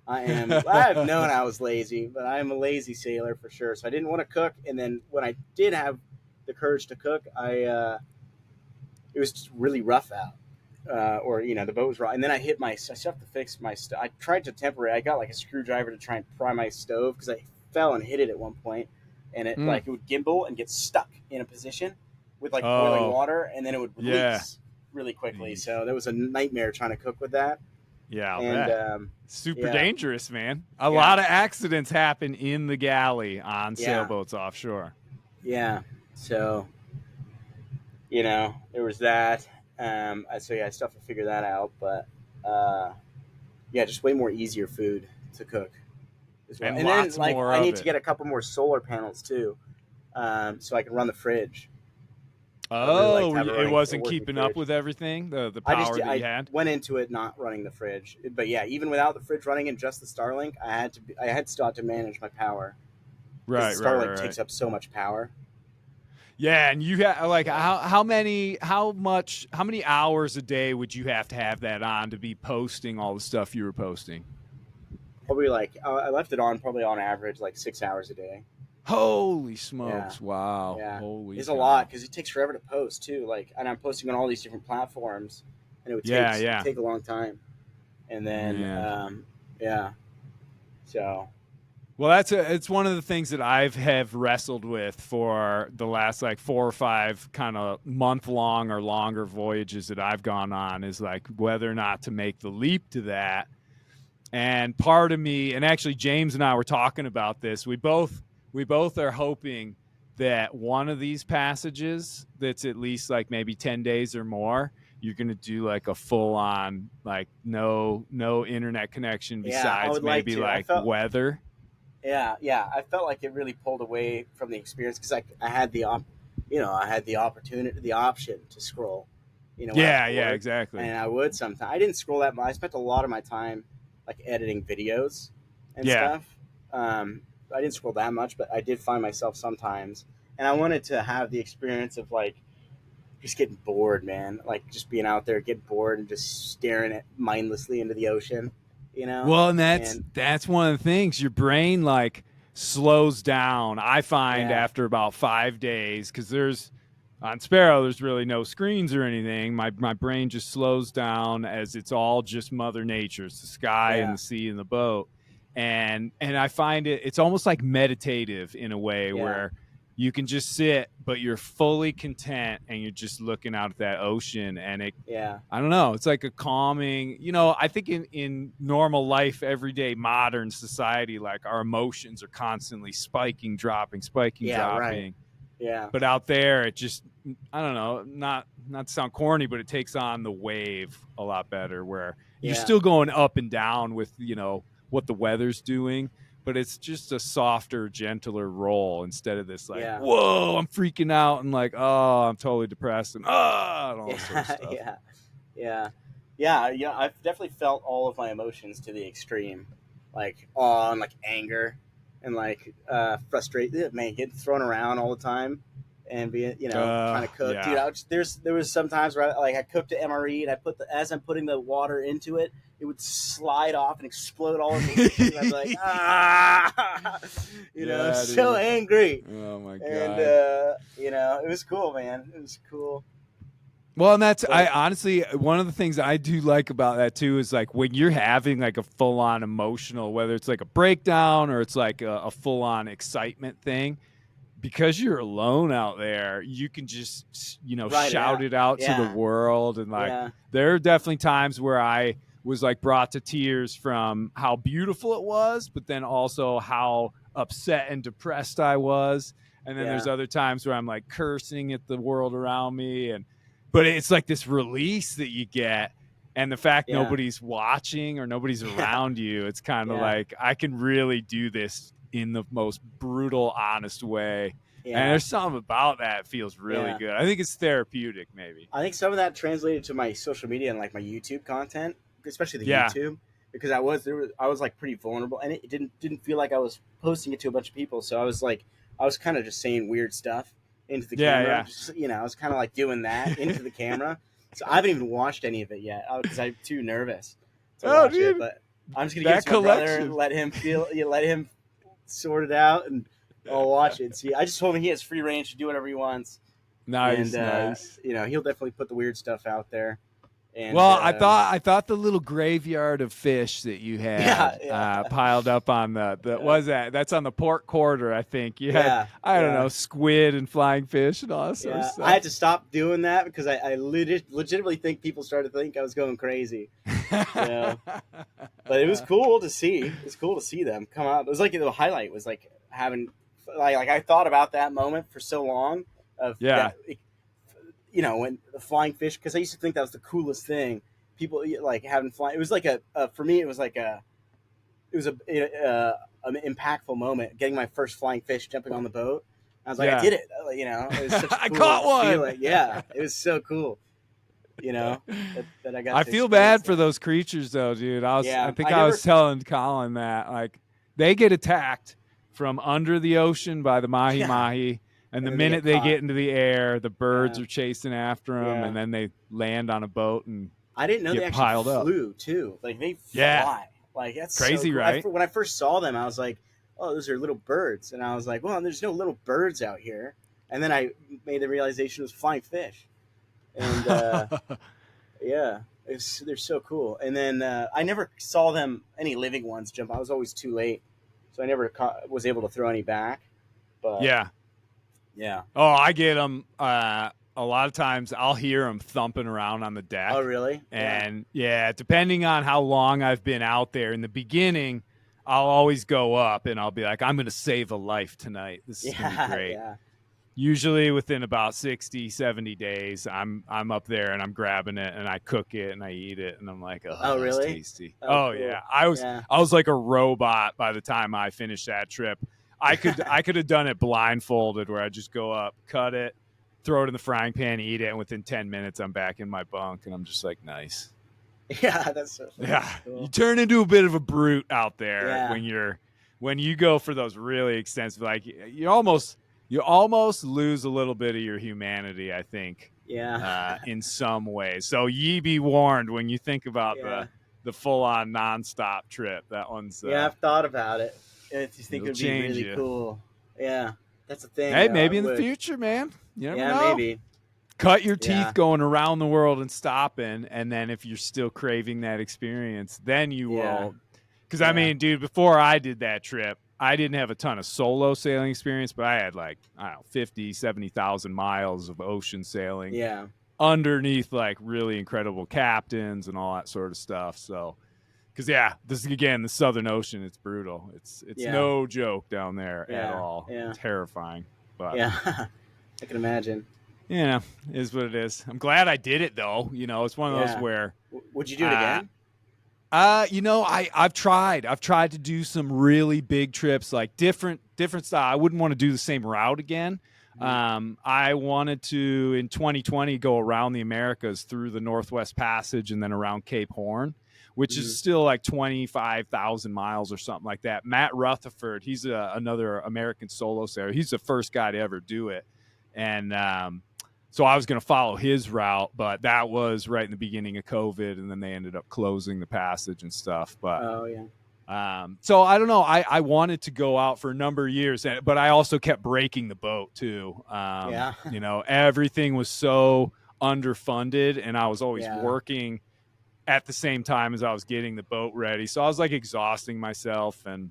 I've known I was lazy, but I'm a lazy sailor for sure. So I didn't want to cook, and then when I did have the courage to cook, it was just really rough out. The boat was raw, and then I still have to fix my stove. I tried to I got like a screwdriver to try and pry my stove, because I fell and hit it at one point, and it would gimbal and get stuck in a position with like boiling water, and then it would release really quickly. So that was a nightmare trying to cook with that. Yeah, and super dangerous, man. A lot of accidents happen in the galley on sailboats offshore. Yeah, so there was that. I still have to figure that out, but just way more easier food to cook as well. And then I need to get a couple more solar panels too, so I can run the fridge. It wasn't keeping up with everything, the power that you had? I went into it not running the fridge, but even without the fridge running and just the Starlink, I had still to manage my power. Right, Starlink takes up so much power. Yeah, and you have like how many hours a day would you have to have that on to be posting all the stuff you were posting? Probably I left it on probably on average like 6 hours a day. Holy smokes! Yeah. Wow, holy! It's a lot because it takes forever to post too. And I'm posting on all these different platforms, and it would take a long time. And then so. Well, it's one of the things that have wrestled with for the last like 4 or 5 kind of month-long or longer voyages that I've gone on, is like whether or not to make the leap to that. And part of me, and actually James and I were talking about this, we both are hoping that one of these passages that's at least like maybe 10 days or more, you're going to do like a full-on like no internet connection besides maybe like weather. Yeah, I felt like it really pulled away from the experience, because I had the opportunity, the option to scroll. Exactly. And I would sometimes. I didn't scroll that much. I spent a lot of my time like editing videos and stuff. I didn't scroll that much, but I did find myself sometimes, and I wanted to have the experience of like just getting bored, man. Like just being out there, getting bored, and just staring at mindlessly into the ocean. Well, and And that's one of the things. Your brain like slows down. I find yeah, after about 5 days, because there's on Sparrow, there's really no screens or anything. My brain just slows down as it's all just Mother Nature. It's the sky and yeah, the sea and the boat, and I find it's almost like meditative in a way yeah, where you can just sit, but you're fully content and you're just looking out at that ocean, and yeah, I don't know. It's like a calming, I think in normal life, everyday modern society, like our emotions are constantly spiking, dropping, spiking, yeah, right, dropping. yeah, But out there, it just, I don't know, not to sound corny, but it takes on the wave a lot better where you're yeah, still going up and down with, what the weather's doing, but it's just a softer, gentler roll instead of this like, yeah, whoa, I'm freaking out and like, oh, I'm totally depressed and and all this sort of yeah, stuff. yeah, yeah. I've definitely felt all of my emotions to the extreme, like awe and like anger and like frustrated. Man, getting thrown around all the time and being, trying to cook. Dude, Yeah. there was some times where I cooked an MRE and as I'm putting the water into it, it would slide off and explode all over the kitchen. I'd be like, Yeah, so dude. angry. Oh my And god. it was cool, man. It was cool. Well, and I But honestly, one of the things I do like about that too is like when you're having like a full on emotional, whether it's like a breakdown or it's like a full on excitement thing, because you're alone out there, you can just, right, shout yeah, it out to the yeah, world. And like, yeah, there are definitely times where I was like brought to tears from how beautiful it was, but then also how upset and depressed I was. And then there's yeah, other times where I'm like cursing at the world around me. But it's like this release that you get. And the fact yeah, nobody's watching or nobody's yeah, around you, it's kind of yeah, like I can really do this in the most brutal, honest way. And yeah, there's something about that feels really yeah. good. I think it's therapeutic, maybe. I think some of that translated to my social media and like my YouTube content, especially the Yeah. YouTube, because I was like pretty vulnerable, and it didn't feel like I was posting it to a bunch of people. So I was kind of just saying weird stuff into the Yeah. camera. Yeah. Just I was kind of like doing that into the camera. So I haven't even watched any of it yet because I'm too nervous to Oh, watch it. dude. But I'm just gonna give it That to my brother and collection. let him sort it out, and I'll watch it. See, I just told him he has free range to do whatever he wants, and Nice, nice. he'll definitely put the weird stuff out there. And Well, I thought the little graveyard of fish that you yeah, had yeah, piled up on the yeah, was that's on the port quarter. I think you had, yeah, I don't yeah, know, squid and flying fish and all that sort of yeah. I stuff. had to stop doing that because I legitimately think people started to think I was going crazy. You know, but it was cool to see. It was cool to see them come out. It was like the highlight was like having like I thought about that moment for so long of Yeah. that. When the flying fish, because I used to think that was the coolest thing. People like having flying. It was like for me, it was like an impactful moment. Getting my first flying fish, jumping on the boat. I was like, I Yeah. did it. It was such a I cool caught one. feeling. Yeah, it was so cool. That I got I to feel experience bad for that. those creatures though, dude. I Yeah, think I I never. was telling Colin that like they get attacked from under the ocean by the mahi Yeah, mahi, and and the then they minute get they caught. get into the air, the birds Yeah, are chasing after them, yeah. and then they land on a boat and I didn't know they get actually piled up. flew too. Like they Yeah, fly. Like that's so crazy, cool. right? When I first saw them, I was like, "Oh, those are little birds," and I was like, "Well, there's no little birds out here." And then I made the realization it was flying fish, and yeah, they're so cool. And then I never saw them any living ones jump. I was always too late, so I never was able to throw any back. But Yeah. yeah. Oh, I get them. A lot of times I'll hear them thumping around on the Oh, deck. really? Yeah. And yeah, depending on how long I've been out there, in the beginning, I'll always go up and I'll be like, I'm going to save a life tonight. This is going to be Yeah. great. Yeah. Usually within about 60, 70 days, I'm up there and I'm grabbing it and I cook it and I eat it. And I'm like, oh, Oh, that's really? tasty. Oh, Oh, cool. yeah. I Yeah. was like a robot by the time I finished that trip. I could have done it blindfolded where I just go up, cut it, throw it in the frying pan, eat it, and within 10 minutes I'm back in my bunk and I'm just like, nice. Yeah, that's so funny. Yeah. Cool. You turn into a bit of a brute out there Yeah. when you go for those really extensive, like you almost lose a little bit of your humanity, I think. in some ways. So ye be warned when you think about the full-on nonstop trip. That one's I've thought about it. I just think it would be really cool. Yeah, that's the thing. Hey, maybe in the future, man. You never know. Maybe. Cut your teeth going around the world and stopping, and then if you're still craving that experience, then you will. Because, I mean, dude, before I did that trip, I didn't have a ton of solo sailing experience, but I had like, I don't know, 50, 70,000 miles of ocean sailing underneath like really incredible captains and all that sort of stuff. So, because, this again, the Southern Ocean, it's brutal. It's no joke down there at all. Terrifying. But I can imagine. Is what it is. I'm glad I did it though. It's one of those where. Would you do it again? I've tried to do some really big trips, like different style. I wouldn't want to do the same route again. I wanted to in 2020 go around the Americas through the Northwest Passage and then around Cape Horn, which is still like 25,000 miles or something like that. Matt Rutherford, he's another American solo sailor. He's the first guy to ever do it. And so I was going to follow his route, but that was right in the beginning of COVID, and then they ended up closing the passage and stuff. But so I don't know. I wanted to go out for a number of years, but I also kept breaking the boat too. Everything was so underfunded, and I was always working at the same time as I was getting the boat ready. So I was like exhausting myself, and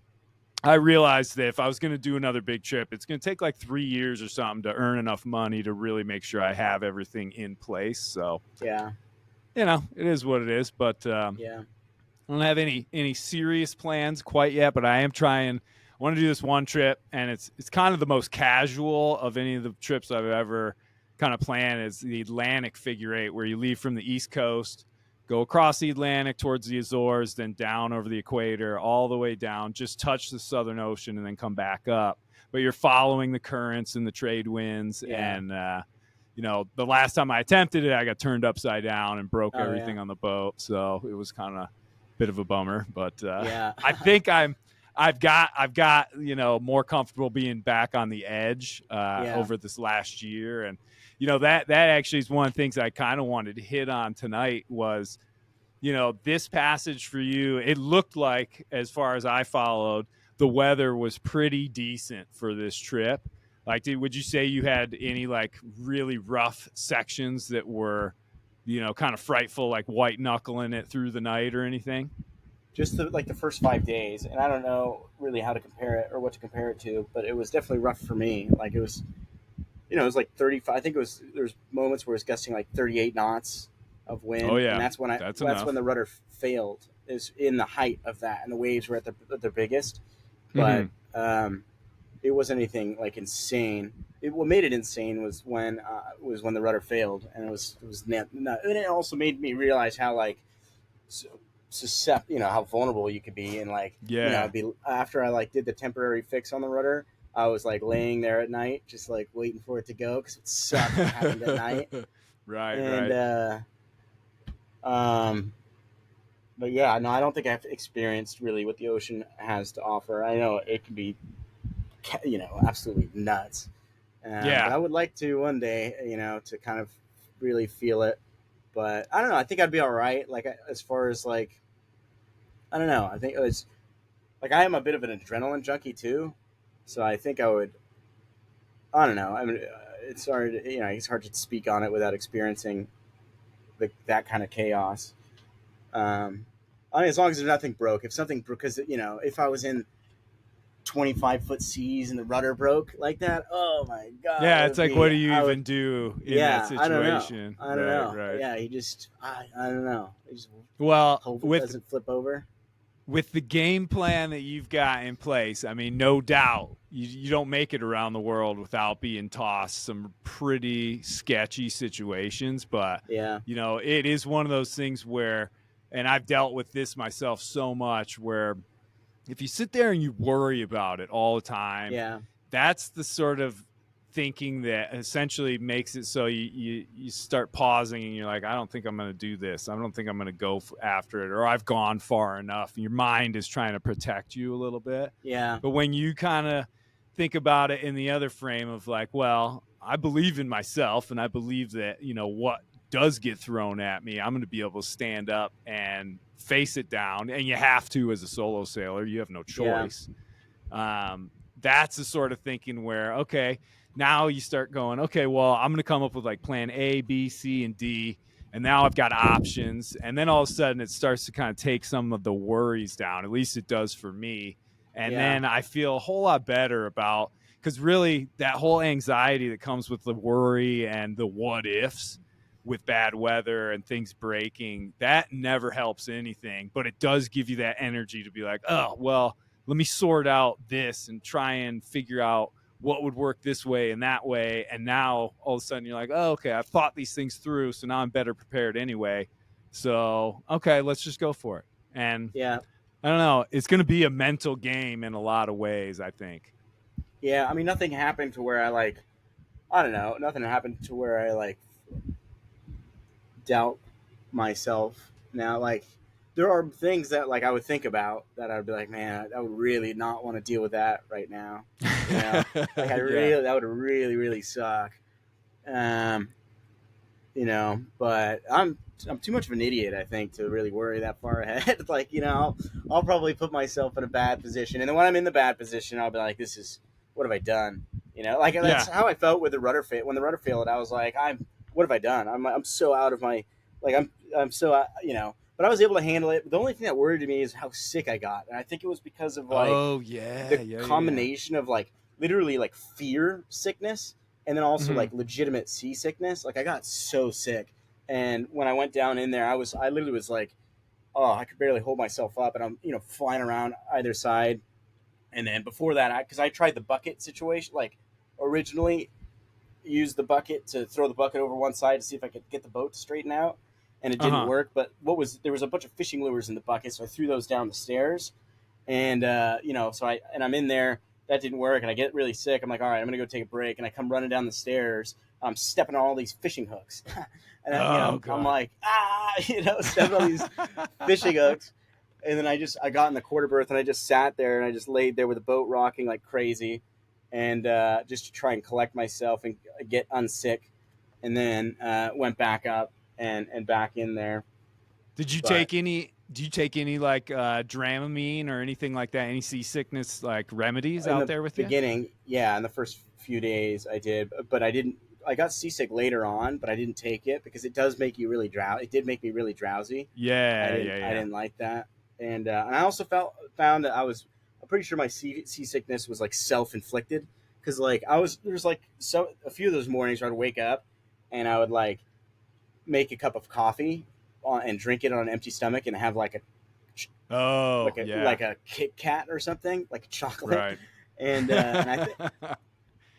I realized that if I was going to do another big trip, it's going to take like 3 years or something to earn enough money to really make sure I have everything in place. So, it is what it is. But I don't have any serious plans quite yet, but I am trying. I want to do this one trip, and it's kind of the most casual of any of the trips I've ever kind of planned. Is the Atlantic figure eight, where you leave from the East Coast, go across the Atlantic towards the Azores, then down over the equator, all the way down, just touch the Southern Ocean and then come back up. But you're following the currents and the trade winds. And, the last time I attempted it, I got turned upside down and broke everything on the boat. So it was kind of a bit of a bummer. But I think I've got, more comfortable being back on the edge over this last year. And, that actually is one of the things I kind of wanted to hit on tonight was, this passage for you, it looked like, as far as I followed, the weather was pretty decent for this trip. Like, would you say you had any like really rough sections that were, kind of frightful, like white knuckling it through the night or anything? Just the first 5 days, and I don't know really how to compare it or what to compare it to, but it was definitely rough for me. Like it was, it was like 35. I think there's moments where it's gusting like 38 knots of wind. Oh yeah, and that's when when the rudder failed. Is in the height of that, and the waves were at their biggest. But it wasn't anything like insane. What made it insane was when the rudder failed, and it was not, and it also made me realize how like how vulnerable you could be, and like after I like did the temporary fix on the rudder. I was like laying there at night, just like waiting for it to go because it sucked. It happened at night, right? But yeah, no, I don't think I've experienced really what the ocean has to offer. I know it can be, absolutely nuts. But I would like to one day, to kind of really feel it. But I don't know. I think I'd be all right. Like as far as like, I don't know. I think it was like I am a bit of an adrenaline junkie too. So I think I would. I don't know. I mean, it's hard. It's hard to speak on it without experiencing that kind of chaos. I mean, as long as there's nothing broke. If something, because if I was in 25-foot seas and the rudder broke like that, oh my god! Yeah, it's like, what do you even do in that situation? I don't know. Right. Yeah, I don't know. Hope it doesn't flip over. With the game plan that you've got in place, I mean, no doubt you don't make it around the world without being tossed some pretty sketchy situations. But, it is one of those things where, and I've dealt with this myself so much, where if you sit there and you worry about it all the time, that's the sort of thinking that essentially makes it so you start pausing and you're like, I don't think I'm going to do this. I don't think I'm going to go after it, or I've gone far enough. And your mind is trying to protect you a little bit. Yeah. But when you kind of think about it in the other frame of like, well, I believe in myself, and I believe that, what does get thrown at me, I'm going to be able to stand up and face it down. And you have to, as a solo sailor, you have no choice. That's the sort of thinking where, okay, now you start going, okay, well, I'm going to come up with like plan A, B, C, and D. And now I've got options. And then all of a sudden it starts to kind of take some of the worries down. At least it does for me. And then I feel a whole lot better about, because really that whole anxiety that comes with the worry and the what ifs with bad weather and things breaking, that never helps anything. But it does give you that energy to be like, oh, well, let me sort out this and try and figure out what would work this way and that way. And now all of a sudden you're like, oh, okay, I've thought these things through, so now I'm better prepared anyway. So, okay, let's just go for it. And I don't know, it's going to be a mental game in a lot of ways, I think. Yeah, I mean, nothing happened to where nothing happened to where I doubt myself. Now, there are things that I would think about that I'd be like, man, I would really not want to deal with that right now. That would really, really suck. But I'm too much of an idiot, I think, to really worry that far ahead. I'll probably put myself in a bad position, and then when I'm in the bad position, I'll be like, what have I done? That's how I felt with the rudder fail. When the rudder failed, I was like, what have I done? I'm so out of my, I'm so, but I was able to handle it. The only thing that worried me is how sick I got. And I think it was because of the combination of literally fear sickness and then also legitimate seasickness. I got so sick. And when I went down in there, I literally was like, oh, I could barely hold myself up, and I'm, flying around either side. And then before that, because I tried the bucket situation, originally used the bucket to throw the bucket over one side to see if I could get the boat to straighten out, and it didn't work. But there was a bunch of fishing lures in the bucket, so I threw those down the stairs, and I'm in there. That didn't work, and I get really sick. I'm like, all right, I'm gonna go take a break, and I come running down the stairs. I'm stepping on all these fishing hooks, and I'm like, stepping on these fishing hooks. And then I got in the quarter berth, and I just sat there, and I just laid there with the boat rocking like crazy, and just to try and collect myself and get unsick, and then went back up and back in there. Did you take any Dramamine or anything like that? Any seasickness remedies out there with you? In the first few days I did, but I didn't. I got seasick later on, but I didn't take it because it does make you really drowsy. It did make me really drowsy. I didn't like that. And I also found that I'm pretty sure my seasickness was self-inflicted, because there's a few of those mornings where I'd wake up and I would make a cup of coffee and drink it on an empty stomach and have like a Kit Kat or something, like chocolate. Right. And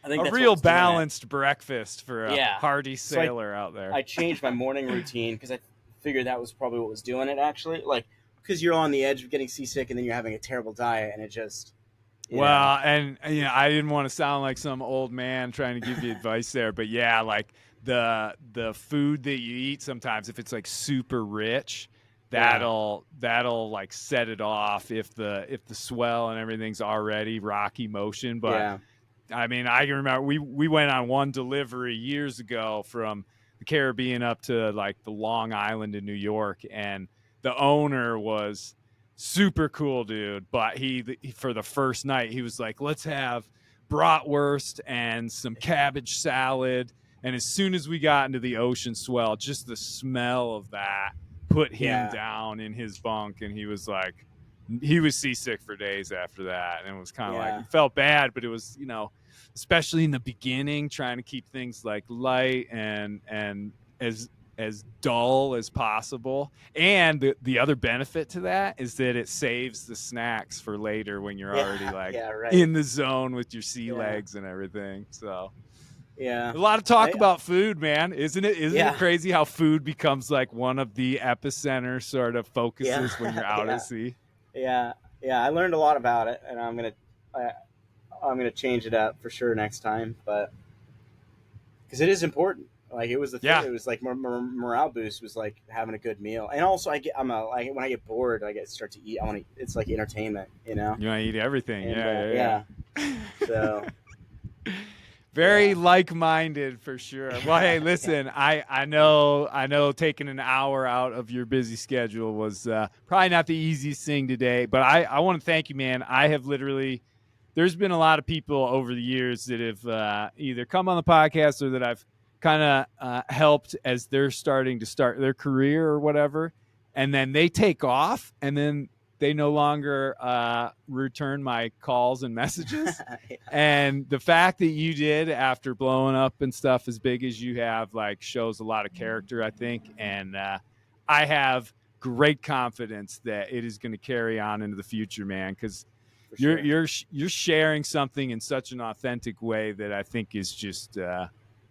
I think a real balanced breakfast for a hardy sailor out there. I changed my morning routine because I figured that was probably what was doing it, actually. Because you're on the edge of getting seasick, and then you're having a terrible diet, and it just... And I didn't want to sound like some old man trying to give you advice there, but the food that you eat sometimes, if it's super rich, that'll set it off if the swell and everything's already rocky motion. But I mean, I can remember we went on one delivery years ago from the Caribbean up to the Long Island in New York, and the owner was super cool dude, but he for the first night he was like, let's have bratwurst and some cabbage salad. And as soon as we got into the ocean swell, just the smell of that put him down in his bunk, and he was seasick for days after that. And it was kind of he felt bad, but it was, especially in the beginning, trying to keep things light and as dull as possible. And the other benefit to that is that it saves the snacks for later when you're already in the zone with your sea legs and everything. So a lot of talk about food, man. Isn't it crazy how food becomes one of the epicenter sort of focuses when you're out at sea? I learned a lot about it, and I'm gonna change it up for sure next time, but because it is important. It was the thing. It was morale boost was having a good meal, and also when I get bored, I start to eat. It's like entertainment, You want to eat everything, and, So Very like-minded for sure. Well, hey, listen, I know taking an hour out of your busy schedule was probably not the easiest thing today, but I want to thank you, man. I have literally, there's been a lot of people over the years that have either come on the podcast or that I've kind of helped as they're starting to start their career or whatever, and then they take off, and then they no longer return my calls and messages. Yeah. And the fact that you did after blowing up and stuff as big as you have, like, shows a lot of character, I think. And I have great confidence that it is going to carry on into the future, man, because you're sharing something in such an authentic way that I think is just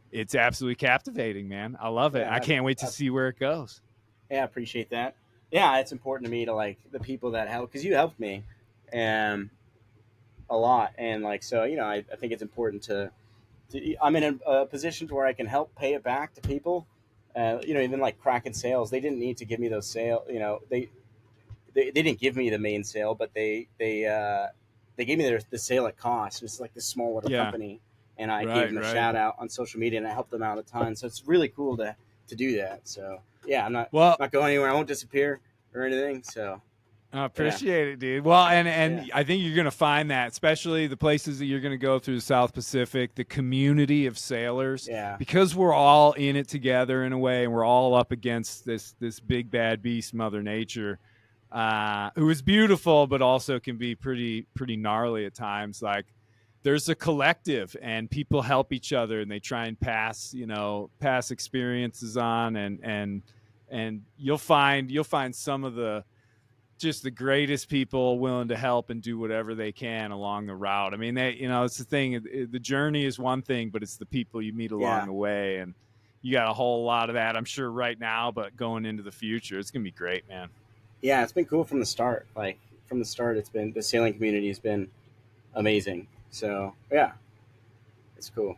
it's absolutely captivating, man. I love it. I can't wait to see where it goes. Yeah, I appreciate that. Yeah, it's important to me to like the people that help, because you helped me a lot, and like, so I think it's important to I'm in a position to where I can help pay it back to people. Even like Kraken sales, they didn't need to give me those sales. They didn't give me the main sale, but they gave me the sale at cost. It's like this small little company, and I gave them a shout out on social media, and I helped them out a ton. So it's really cool to do that. So yeah, I'm not going anywhere. I won't disappear or anything. So I appreciate it, dude. Well, and I think you're going to find that, especially the places that you're going to go through the South Pacific, the community of sailors, because we're all in it together in a way, and we're all up against this big bad beast, Mother Nature, who is beautiful, but also can be pretty gnarly at times. Like, there's a collective, and people help each other, and they try and pass experiences on, and you'll find some of the greatest people willing to help and do whatever they can along the route. I mean, it's the thing. The journey is one thing, but it's the people you meet along the way, and you got a whole lot of that, I'm sure, right now. But going into the future, it's gonna be great, man. Yeah, it's been cool from the start. Like, from the start, it's been, the sailing community has been amazing. So yeah, it's cool.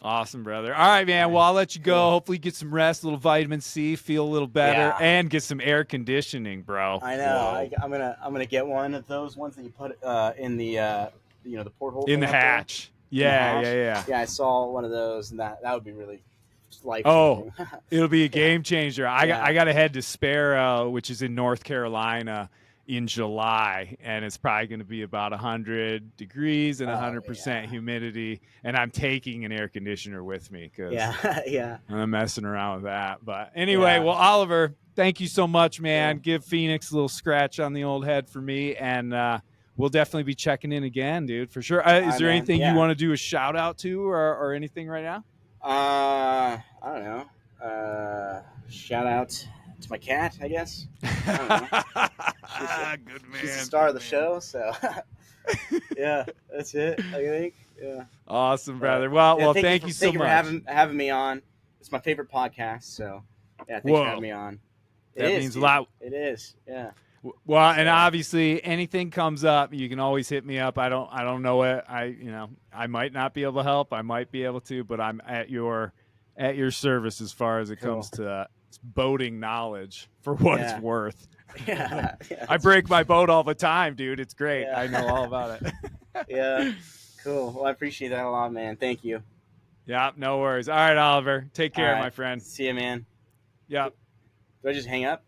Awesome, brother. All right, man. Well, I'll let you go. Cool. Hopefully get some rest, a little vitamin C, feel a little better, and get some air conditioning, bro. I know. I'm gonna get one of those ones that you put in the the porthole in the hatch. Yeah. Yeah, I saw one of those, and that would be really life changing. Oh, it'll be a game changer. I got to head to Sparrow, which is in North Carolina, in July, and it's probably going to be about 100 degrees and 100% humidity, and I'm taking an air conditioner with me because I'm messing around with that. But anyway, well, Oliver, thank you so much, man. Give Phoenix a little scratch on the old head for me, and we'll definitely be checking in again, dude, for sure. Is there anything you want to do a shout out to or anything right now? I don't know. Shout out to my cat, I guess. I don't know. Good man. She's the star of the show, so yeah, that's it, I think. Yeah. Awesome, brother. Well, thank you so much for having me on. It's my favorite podcast, so yeah, thanks for having me on. That means a lot. It is, yeah. Well, and obviously, anything comes up, you can always hit me up. I don't know it. I might not be able to help. I might be able to, but I'm at your service as far as it comes to boating knowledge for what it's worth. Yeah, I break my boat all the time, dude. It's great. Yeah. I know all about it. Yeah, cool. Well, I appreciate that a lot, man. Thank you. Yeah, no worries. All right, Oliver. Take care, my friend. See you, man. Yeah. Do I just hang up?